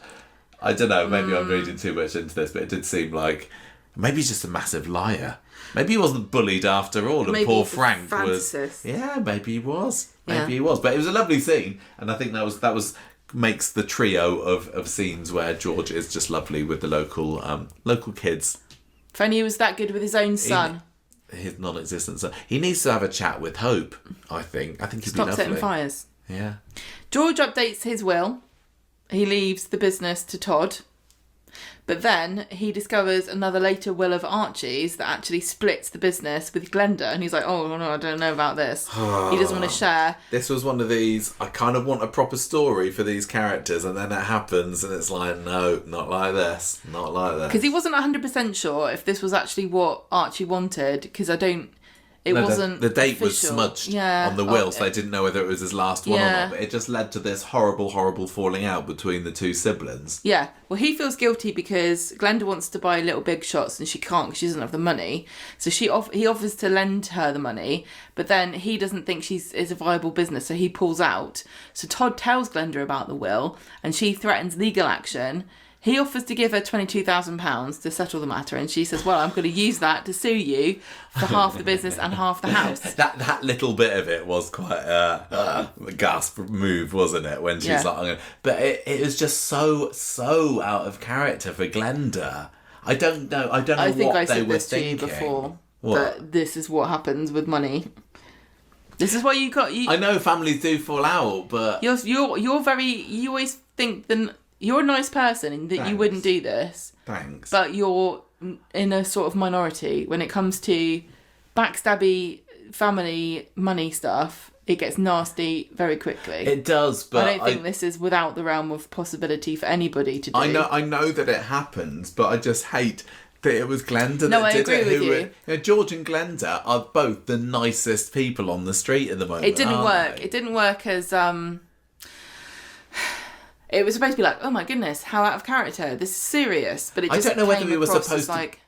I don't know, maybe I'm reading too much into this, but it did seem like maybe he's just a massive liar. Maybe he wasn't bullied after all, and maybe poor Frank was. Yeah, maybe he was. Maybe he was. But it was a lovely scene, and I think that was makes the trio of scenes where George is just lovely with the local kids. If only he was that good with his own son. His non-existent son. He needs to have a chat with Hope, I think. I think he'd be lovely. Stop setting fires. Yeah. George updates his will. He leaves the business to Todd. But then he discovers another later will of Archie's that actually splits the business with Glenda. And he's like, oh, no, I don't know about this. He doesn't want to share. This was one of these, I kind of want a proper story for these characters. And then it happens and it's like, no, not like this. Not like this. Because he wasn't 100% sure if this was actually what Archie wanted. Because it wasn't the date official. was smudged on the will, so they didn't know whether it was his last one or not. But it just led to this horrible, horrible falling out between the two siblings. Yeah. Well, he feels guilty because Glenda wants to buy Little Big Shots and she can't because she doesn't have the money. So he offers to lend her the money, but then he doesn't think is a viable business, so he pulls out. So Todd tells Glenda about the will and she threatens legal action. He offers to give her £22,000 to settle the matter, and she says, well, I'm going to use that to sue you for half the business and half the house. That little bit of it was quite a gasp move, wasn't it? When she's like, but it was just so out of character for Glenda. I don't know what they were thinking. I think I said this to you before, that this is what happens with money. This is why you got... I know families do fall out, but... You're very... You always think that... You're a nice person and that you wouldn't do this. Thanks. But you're in a sort of minority. When it comes to backstabby family money stuff, it gets nasty very quickly. It does, but I don't think this is without the realm of possibility for anybody to do. I know that it happens, but I just hate that it was Glenda that did it. I agree with you. George and Glenda are both the nicest people on the street at the moment. It didn't work. It didn't work as... It was supposed to be like, oh my goodness, how out of character. This is serious. But it just I don't know whether we were supposed to... like...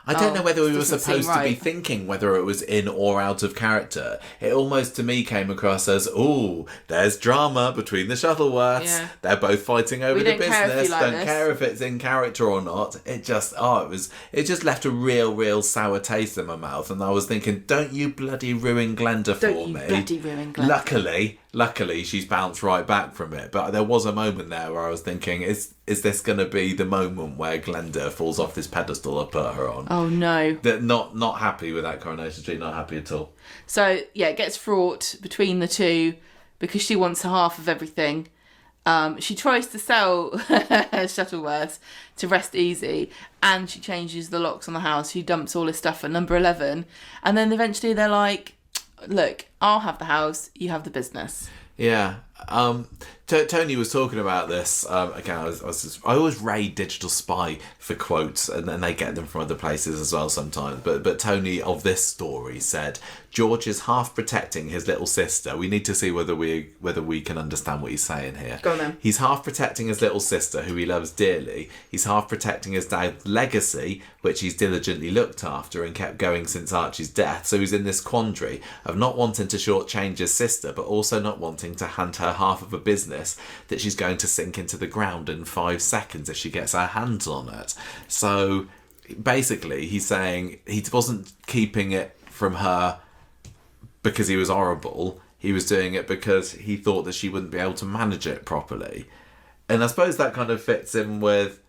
I don't know whether we were supposed to be thinking whether it was in or out of character. It almost to me came across as, oh, there's drama between the Shuttleworths. Yeah. They're both fighting over the business. Don't care if it's in character or not. It just left a real sour taste in my mouth. And I was thinking, don't you bloody ruin Glenda for me. Don't you bloody ruin Glenda. Luckily, she's bounced right back from it. But there was a moment there where I was thinking, is this going to be the moment where Glenda falls off this pedestal I put her on? Oh, no. Not happy with that Coronation Street, not happy at all. So, yeah, it gets fraught between the two because she wants half of everything. She tries to sell Shuttleworth to rest easy, and she changes the locks on the house. She dumps all his stuff at number 11. And then eventually they're like, look, I'll have the house, you have the business. Yeah. Tony was talking about this. Again, I always raid Digital Spy for quotes, and then they get them from other places as well sometimes. But Tony of this story said George is half protecting his little sister. We need to see whether we can understand what he's saying here. Go on then. He's half protecting his little sister, who he loves dearly. He's half protecting his dad's legacy, which he's diligently looked after and kept going since Archie's death. So he's in this quandary of not wanting to shortchange his sister, but also not wanting to hand her half of a business that she's going to sink into the ground in 5 seconds if she gets her hands on it. So basically he's saying he wasn't keeping it from her because he was horrible. He was doing it because he thought that she wouldn't be able to manage it properly. And I suppose that kind of fits in with,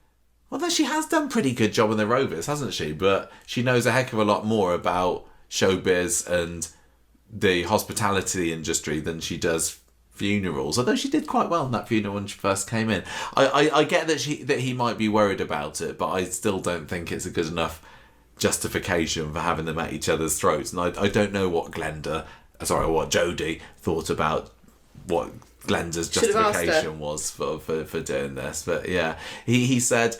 although she has done a pretty good job in the Rovers, hasn't she? But she knows a heck of a lot more about showbiz and the hospitality industry than she does funerals, although she did quite well in that funeral when she first came in. I get that he might be worried about it, but I still don't think it's a good enough justification for having them at each other's throats. And I don't know what Jodie thought about what Glenda's justification was for doing this. But yeah, he said,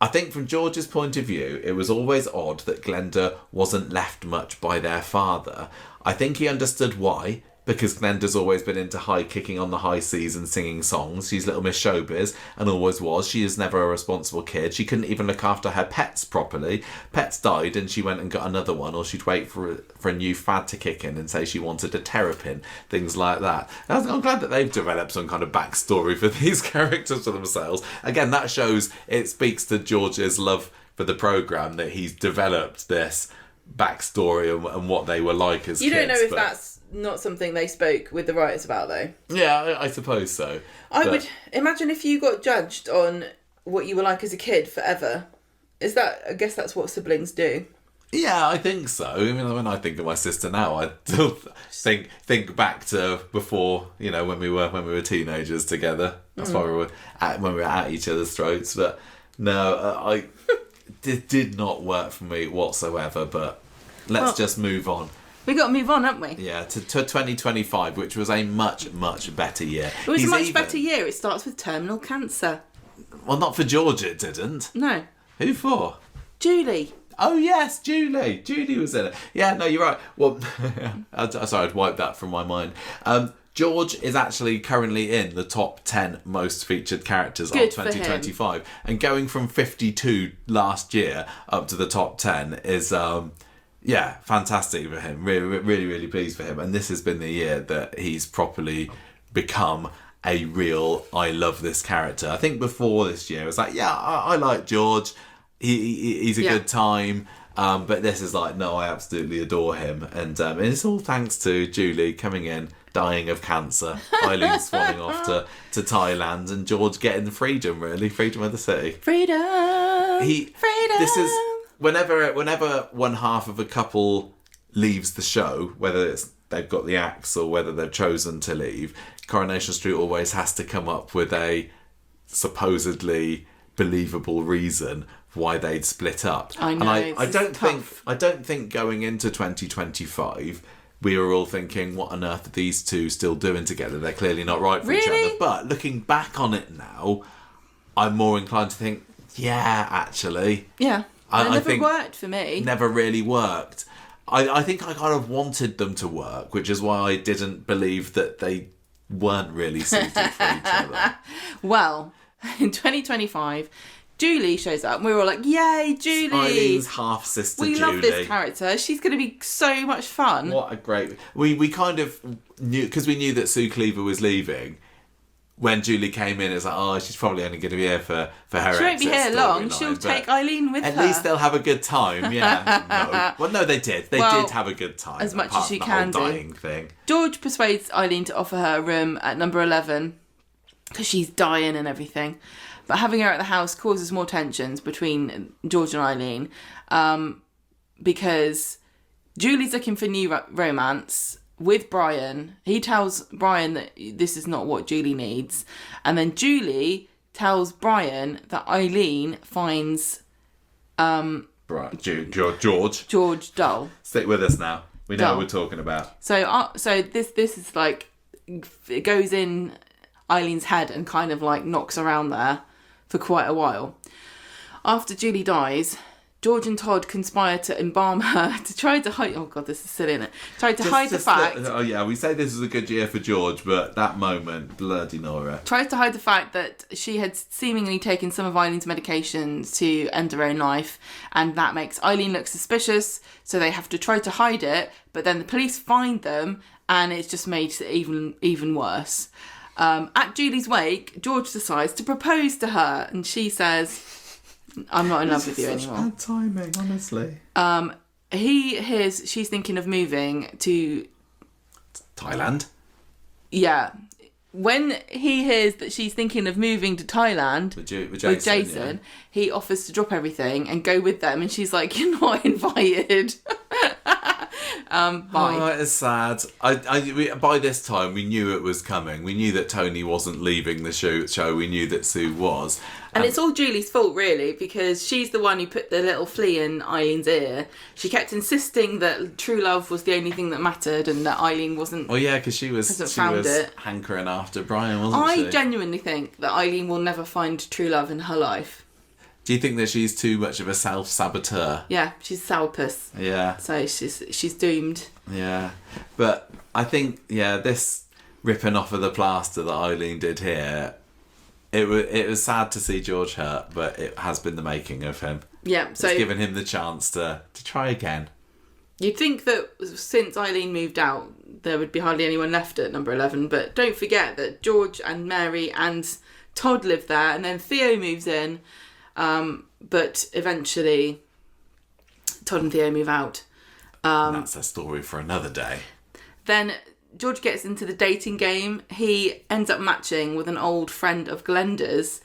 I think from George's point of view, it was always odd that Glenda wasn't left much by their father. I think he understood why, because Glenda's always been into high kicking on the high seas and singing songs. She's Little Miss Showbiz and always was. She is never a responsible kid. She couldn't even look after her pets properly. Pets died and she went and got another one, or she'd wait for a new fad to kick in and say she wanted a terrapin, things like that. I'm glad that they've developed some kind of backstory for these characters for themselves. Again, that shows, it speaks to George's love for the programme, that he's developed this backstory and what they were like as kids. You don't know if that's not something they spoke with the writers about, though. Yeah, I suppose so. I would imagine if you got judged on what you were like as a kid forever. I guess that's what siblings do. Yeah, I think so. I mean, when I think of my sister now, I still think back to before, when we were teenagers together. That's why when we were at each other's throats. But no, it did not work for me whatsoever. But let's just move on. We got to move on, haven't we? Yeah, to 2025, which was a much, much better year. It was a much better year. It starts with terminal cancer. Well, not for George, it didn't. No. Who for? Julie. Oh, yes, Julie. Julie was in it. Yeah, no, you're right. Well, sorry, I'd wiped that from my mind. George is actually currently in the top 10 most featured characters of 2025. And going from 52 last year up to the top 10 is... yeah, fantastic for him. Really, really, really pleased for him. And this has been the year that he's properly become a real I love this character. I think before this year, it was like, yeah, I like George. He's a good time. But this is like, no, I absolutely adore him. And it's all thanks to Julie coming in, dying of cancer, Eileen swanning off to Thailand, and George getting freedom of the city. Freedom! Freedom! This is... Whenever one half of a couple leaves the show, whether it's they've got the axe or whether they've chosen to leave, Coronation Street always has to come up with a supposedly believable reason why they'd split up. I know. And I don't think going into 2025 we were all thinking, what on earth are these two still doing together? They're clearly not right for each other. But looking back on it now, I'm more inclined to think, yeah, actually. Yeah. It never worked for me. Never really worked. I think I kind of wanted them to work, which is why I didn't believe that they weren't really suited for each other. Well, in 2025, Julie shows up and we were all like, yay, Julie! Eileen's half-sister Julie. We love this character. She's going to be so much fun. What a great... We kind of knew, because we knew that Sue Cleaver was leaving. When Julie came in, it's like, oh, she's probably only going to be here for her. She won't be here long. She'll take Eileen with her. At least they'll have a good time. Yeah. No. Well, no, they did. They did have a good time. As much as she can do. Dying thing. George persuades Eileen to offer her a room at number 11 because she's dying and everything. But having her at the house causes more tensions between George and Eileen because Julie's looking for new romance with Brian. He tells Brian that this is not what Julie needs. And then Julie tells Brian that Eileen finds... George dull. Stick with us now. We know what we're talking about. So this is like... It goes in Eileen's head and kind of like knocks around there for quite a while. After Julie dies... George and Todd conspire to embalm her to try to hide... Oh, God, this is silly, isn't it? Try to hide the fact... we say this is a good year for George, but that moment, bloody Nora. Tries to hide the fact that she had seemingly taken some of Eileen's medications to end her own life, and that makes Eileen look suspicious, so they have to try to hide it, but then the police find them, and it's just made it even worse. At Julie's wake, George decides to propose to her, and she says... I'm not in love with you anymore. Bad timing, honestly. He hears she's thinking of moving to Thailand. Yeah. When he hears that she's thinking of moving to Thailand with Jason, he offers to drop everything and go with them, and she's like, "You're not invited." Bye. Oh, it's sad. By this time, we knew it was coming. We knew that Tony wasn't leaving the show. We knew that Sue was. And it's all Julie's fault, really, because she's the one who put the little flea in Eileen's ear. She kept insisting that true love was the only thing that mattered and that Eileen wasn't... Well, yeah, because she was hankering after Brian, wasn't she? I genuinely think that Eileen will never find true love in her life. Do you think that she's too much of a self-saboteur? Yeah, she's sourpuss. Yeah. So she's doomed. Yeah. But I think, this ripping off of the plaster that Eileen did here, it was sad to see George hurt, but it has been the making of him. Yeah, so... It's given him the chance to try again. You'd think that since Eileen moved out, there would be hardly anyone left at number 11, but don't forget that George and Mary and Todd live there, and then Theo moves in, but eventually Todd and Theo move out. That's a story for another day. Then George gets into the dating game. He ends up matching with an old friend of Glenda's.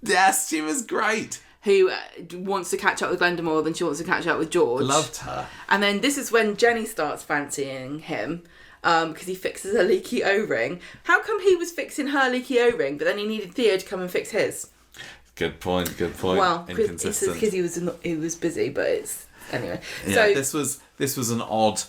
Yes, she was great. Who wants to catch up with Glenda more than she wants to catch up with George. Loved her. And then this is when Jenny starts fancying him because he fixes a leaky O-ring. How come he was fixing her leaky O-ring, but then he needed Theo to come and fix his? Good point. Well, inconsistent. because he was busy, but it's... Anyway. Yeah, So, this was an odd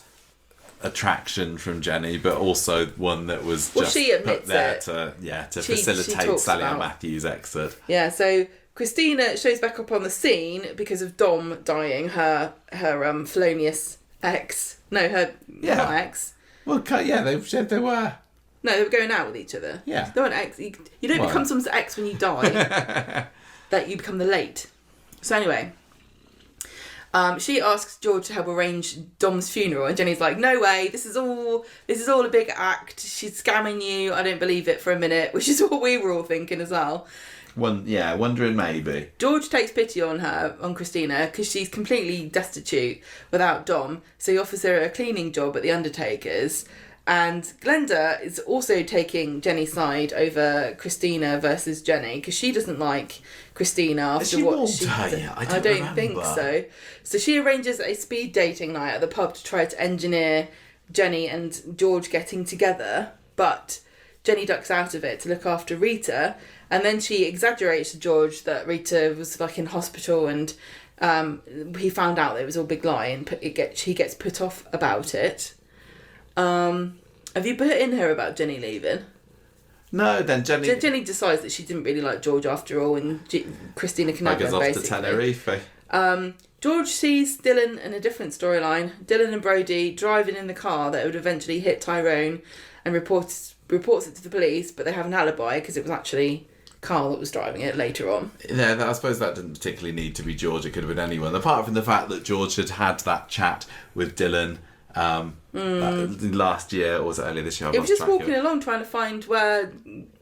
attraction from Jenny, but also one that was just she admits put there it. to She facilitate talks Sally about- Matthews' exit. yeah, so Christina shows back up on the scene because of Dom dying, her felonious ex. No, not ex. Well, they were. No, they were going out with each other. Yeah. They weren't ex. You don't Well. become someone's ex when you die. That you become the late. So anyway, she asks George to help arrange Dom's funeral, and Jenny's like, "No way! This is all a big act. She's scamming you. I don't believe it for a minute," which is what we were all thinking as well. Wondering maybe. George takes pity on Christina, because she's completely destitute without Dom, so he offers her a cleaning job at the undertaker's. And Glenda is also taking Jenny's side over Christina versus Jenny, because she doesn't like Christina after she what warned she her did. yet? I don't think so. So she arranges a speed dating night at the pub to try to engineer Jenny and George getting together, but Jenny ducks out of it to look after Rita, and then she exaggerates to George that Rita was like in hospital, and he found out that it was all a big lie, and he gets put off about it. Have you put in her about Jenny leaving? No, then Jenny... Jenny decides that she didn't really like George after all, and Christina can have goes him, off basically. to Tenerife. George sees Dylan in a different storyline. Dylan and Brody driving in the car that would eventually hit Tyrone, and reports it to the police, but they have an alibi because it was actually Carl that was driving it later on. Yeah, I suppose that didn't particularly need to be George. It could have been anyone, apart from the fact that George had had that chat with Dylan last year, or was it earlier this year? It was just walking along trying to find where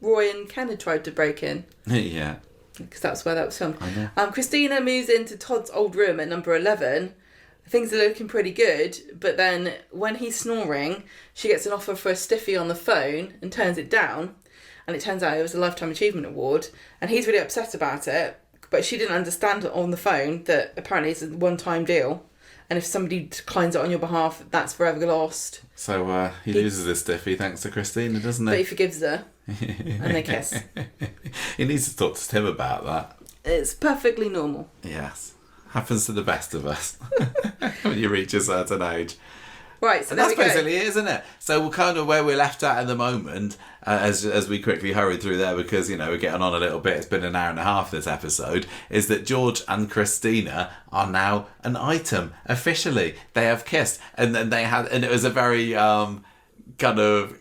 Roy and Ken had tried to break in. Yeah. Because that's where that was filmed. I know. Christina moves into Todd's old room at number 11. Things are looking pretty good, but then when he's snoring, she gets an offer for a stiffy on the phone and turns it down. And it turns out it was a Lifetime Achievement Award, and he's really upset about it, but she didn't understand on the phone that apparently it's a one-time deal, and if somebody declines it on your behalf, that's forever lost. So he loses his stiffy thanks to Christina, doesn't he? But he forgives her, and they kiss. He needs to talk to Tim about that. It's perfectly normal. Yes. Happens to the best of us when you reach a certain age. Right, so And there that's we go. basically it, isn't it? So we're kind of where we're left at the moment, as we quickly hurried through there, because, we're getting on a little bit. It's been an hour and a half this episode, is that George and Christina are now an item. Officially, they have kissed. And then and it was a very kind of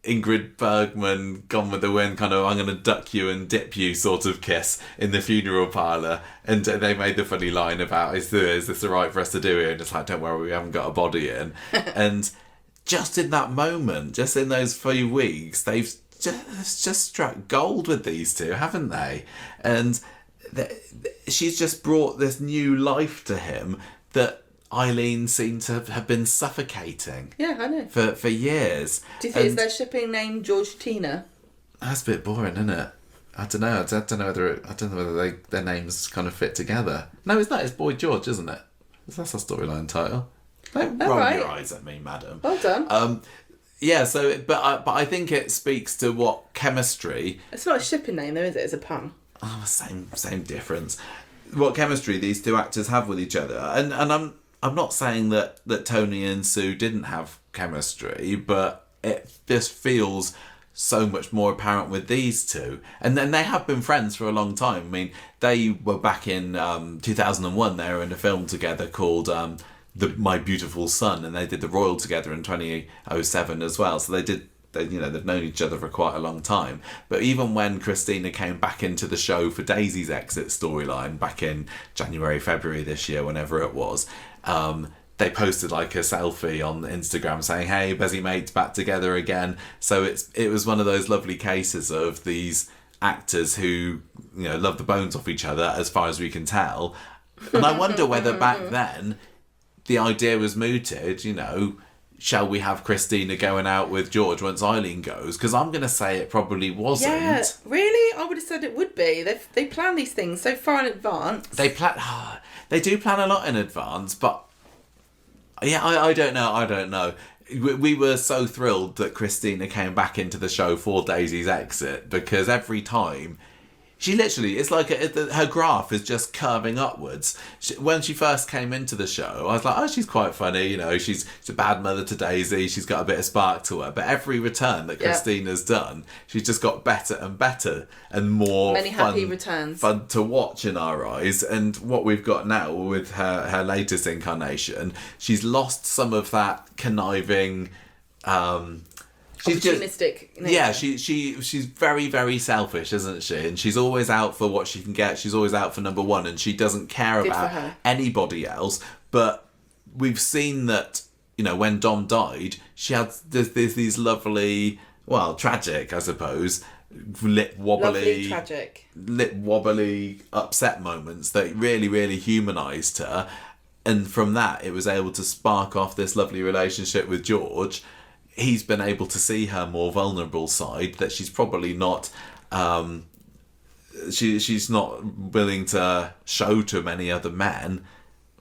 Ingrid Bergman, Gone with the Wind, kind of I'm going to duck you and dip you sort of kiss in the funeral parlour. And they made the funny line about, is this all right for us to do here? And it's like, don't worry, we haven't got a body in. And just in that moment, just in those few weeks, they've just struck gold with these two, haven't they? And she's just brought this new life to him that Eileen seemed to have been suffocating. Yeah, I know. For years. Do you think it's their shipping name George Tina? That's a bit boring, isn't it? I don't know. I don't know whether their names kind of fit together. No, it's not. It's Boy George, isn't it? That's our storyline title. Don't roll your eyes at me, madam. Well done. Yeah. So, but I think it speaks to what chemistry. It's not a shipping name, though, is it? It's a pun. Oh, same difference. What chemistry these two actors have with each other, and I'm not saying that Tony and Sue didn't have chemistry, but it just feels so much more apparent with these two. And then they have been friends for a long time. I mean, they were back in 2001, they were in a film together called My Beautiful Son, and they did The Royal together in 2007 as well. So they've known each other for quite a long time. But even when Christina came back into the show for Daisy's exit storyline back in January, February this year, whenever it was, they posted like a selfie on Instagram saying, "Hey, Bezzy mates back together again." So it was one of those lovely cases of these actors who, love the bones off each other, as far as we can tell. And I wonder whether back then the idea was mooted, shall we have Christina going out with George once Eileen goes? Because I'm going to say it probably wasn't. Yeah, really? I would have said it would be. They plan these things so far in advance. They do plan a lot in advance, but yeah, I don't know. We were so thrilled that Christina came back into the show for Daisy's exit, because every time she literally, it's like her graph is just curving upwards. When she first came into the show, I was like, oh, she's quite funny, she's a bad mother to Daisy, she's got a bit of spark to her. But every return that Christina's done, she's just got better and better and more happy returns. Fun to watch in our eyes. And what we've got now with her latest incarnation, she's lost some of that conniving... opportunistic nature. Yeah, she's very, very selfish, isn't she? And she's always out for what she can get. She's always out for number one, and she doesn't care about anybody else. But we've seen that, when Dom died, she had these lovely, tragic, I suppose, lip wobbly, upset moments that really, really humanised her. And from that, it was able to spark off this lovely relationship with George. He's been able to see her more vulnerable side, that she's probably not she's not willing to show to many other men.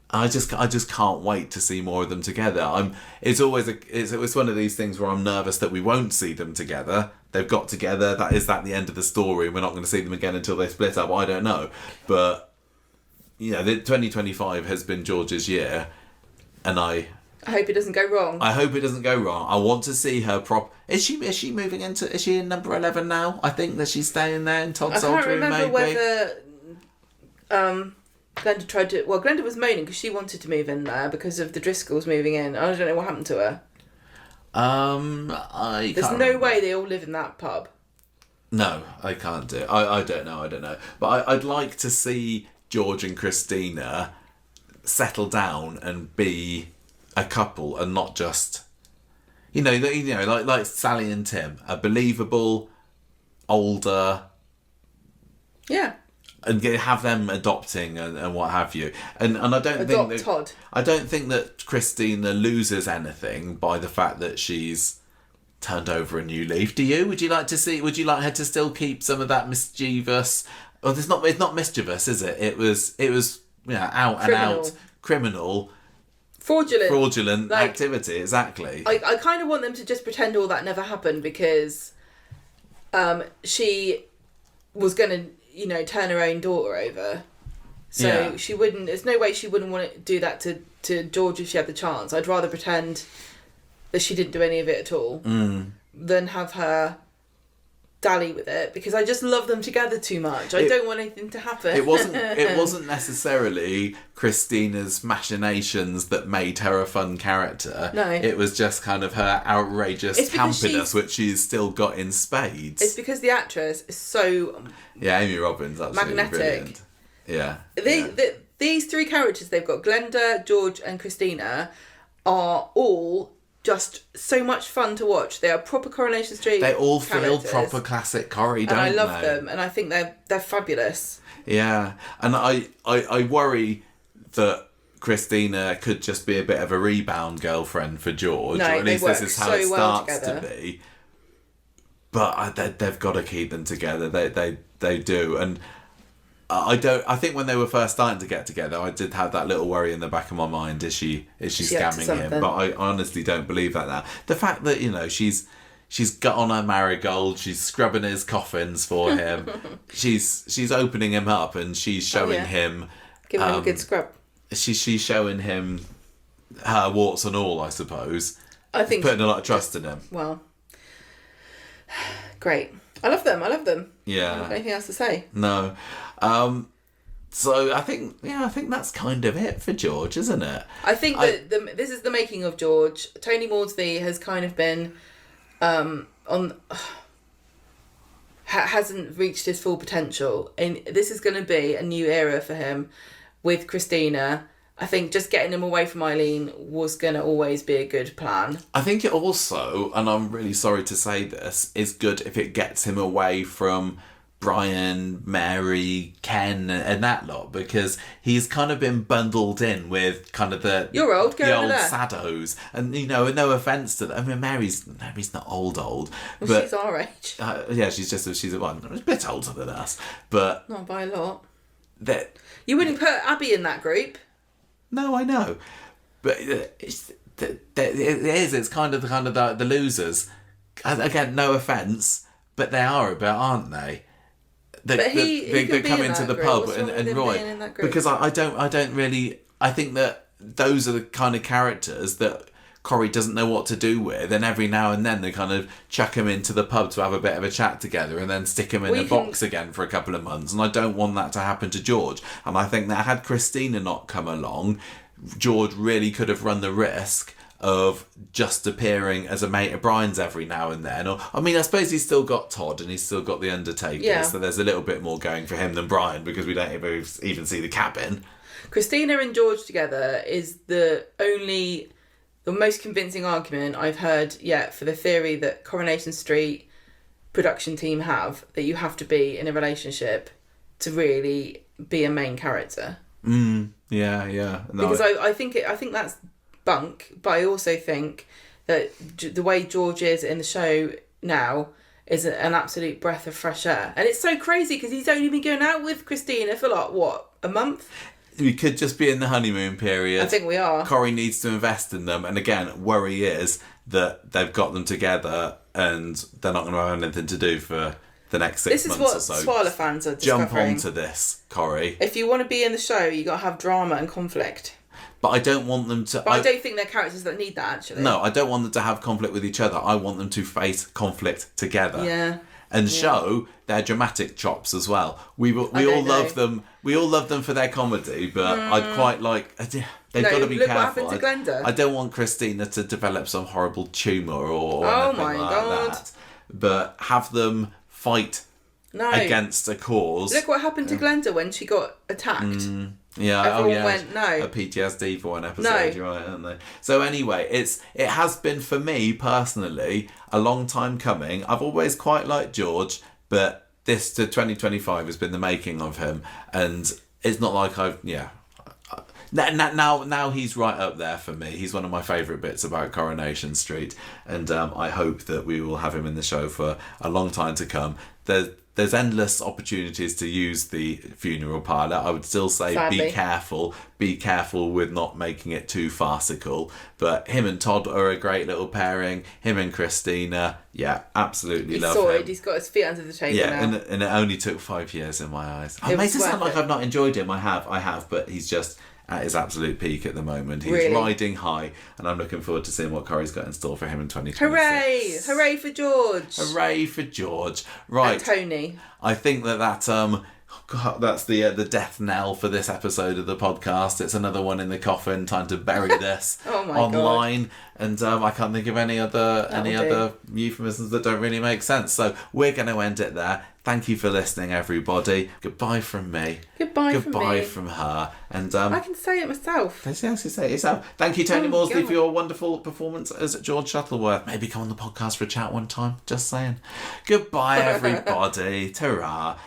I just can't wait to see more of them together. It's one of these things where I'm nervous that we won't see them together. They've got together, is that the end of the story? We're not going to see them again until they split up. I don't know, but the 2025 has been George's year, and I hope it doesn't go wrong. I want to see her Is she moving into... Is she in number 11 now? I think that she's staying there in Todd's old room, maybe. I can't remember whether Glenda tried to... Well, Glenda was moaning because she wanted to move in there because of the Driscolls moving in. I don't know what happened to her. There's no way they all live in that pub. No, I can't do it. I don't know. But I'd like to see George and Christina settle down and be a couple, and not just like Sally and Tim, a believable older, and have them adopting and what have you, and I don't think that Christina loses anything by the fact that she's turned over a new leaf. Do you? Would you like her to still keep some of that mischievous? Well, it's not mischievous, is it? It was out and out criminal. Fraudulent activity, exactly. I kind of want them to just pretend all that never happened, because she was going to, turn her own daughter over. So she wouldn't... There's no way she wouldn't want to do that to George if she had the chance. I'd rather pretend that she didn't do any of it at all than have her dally with it, because I just love them together too much. I don't want anything to happen. It wasn't necessarily Christina's machinations that made her a fun character. No. It was just kind of her outrageous campiness, which she's still got in spades. It's because the actress is so Amy Robbins, absolutely magnetic. Brilliant. These three characters they've got, Glenda, George and Christina, are all just so much fun to watch. They are proper Coronation Street. They all feel proper classic Corrie, don't they? And I love them, and I think they're fabulous. Yeah, and I worry that Christina could just be a bit of a rebound girlfriend for George, or at least this is how it starts to be. But they've got to keep them together. They do, and I think when they were first starting to get together, I did have that little worry in the back of my mind: is she scamming him? But I honestly don't believe that now. The fact that she's got on her marigold, she's scrubbing his coffins for him, she's opening him up, and she's showing him, giving him a good scrub. She's showing him her warts and all, I suppose. I think putting a lot of trust in him. Well, Great. I love them. I don't Yeah. have anything else to say. No. So I think that's kind of it for George, isn't it? I think that this is the making of George. Tony Maudsley has kind of been hasn't reached his full potential, and this is going to be a new era for him with Christina. I think just getting him away from Eileen was going to always be a good plan. I think it also, and I'm really sorry to say this, is good if it gets him away from Brian, Mary, Ken, and that lot, because he's kind of been bundled in with kind of the You're old, go the over old there. saddos, and no offense to them. I mean, Mary's not old, Well, but she's our age. yeah, she's a bit older than us, but Not by a lot. that You wouldn't put Abby in that group. no, I know, but it's kind of the losers. Again, no offense, but they are a bit, aren't they? They come into the pub and Roy, because I don't really, I think that those are the kind of characters that Corrie doesn't know what to do with, and every now and then they kind of chuck him into the pub to have a bit of a chat together and then stick him in a box again for a couple of months, and I don't want that to happen to George. And I think that had Christina not come along, George really could have run the risk of just appearing as a mate of Brian's every now and then. Or, I mean, I suppose he's still got Todd and he's still got the Undertaker, so there's a little bit more going for him than Brian, because we don't even see the cabin. Christina and George together is the most convincing argument I've heard yet for the theory that Coronation Street production team have, that you have to be in a relationship to really be a main character. Yeah. No, because I think that's bunk, but I also think that the way George is in the show now is an absolute breath of fresh air. And it's so crazy because he's only been going out with Christina for a month? We could just be in the honeymoon period. I think we are. Corrie needs to invest in them, and again, worry is that they've got them together and they're not going to have anything to do for the next 6 months or so. This is what Swaller fans are discovering. Jump onto this, Corrie. If you want to be in the show, you got to have drama and conflict. But I don't want them to... But I don't think they're characters that need that, actually. No, I don't want them to have conflict with each other. I want them to face conflict together. Yeah. And show their dramatic chops as well. We all love them. We all love them for their comedy, but I'd quite like... They've got to be look careful. What happened to Glenda. I don't want Christina to develop some horrible tumour or oh anything my like God. that. But have them fight against a cause. Look what happened to Glenda when she got attacked. Yeah, Everyone went, no. A PTSD for one episode, you're right, aren't they? So anyway, it has been, for me personally, a long time coming. I've always quite liked George, but this to 2025 has been the making of him, and it's not like now he's right up there for me. He's one of my favourite bits about Coronation Street, and I hope that we will have him in the show for a long time to come. There's endless opportunities to use the funeral parlour. I would still say Sadly. Be careful with not making it too farcical. But him and Todd are a great little pairing. Him and Christina, absolutely love him. He's got his feet under the table now. And it only took 5 years in my eyes. I make it sound like I've not enjoyed him. I have, but he's just at his absolute peak at the moment. He's riding high, and I'm looking forward to seeing what Corrie's got in store for him in 2026. Hooray for George! Hooray for George! Right, and Tony. I think that's the death knell for this episode of the podcast. It's another one in the coffin. Time to bury this online. God. And I can't think of any other euphemisms that don't really make sense. So we're going to end it there. Thank you for listening, everybody. Goodbye from me. Goodbye from her. And I can say it myself. Yes, you say it yourself. Thank you, Tony Maudsley, for your wonderful performance as George Shuttleworth. Maybe come on the podcast for a chat one time. Just saying. Goodbye, everybody. Ta-ra.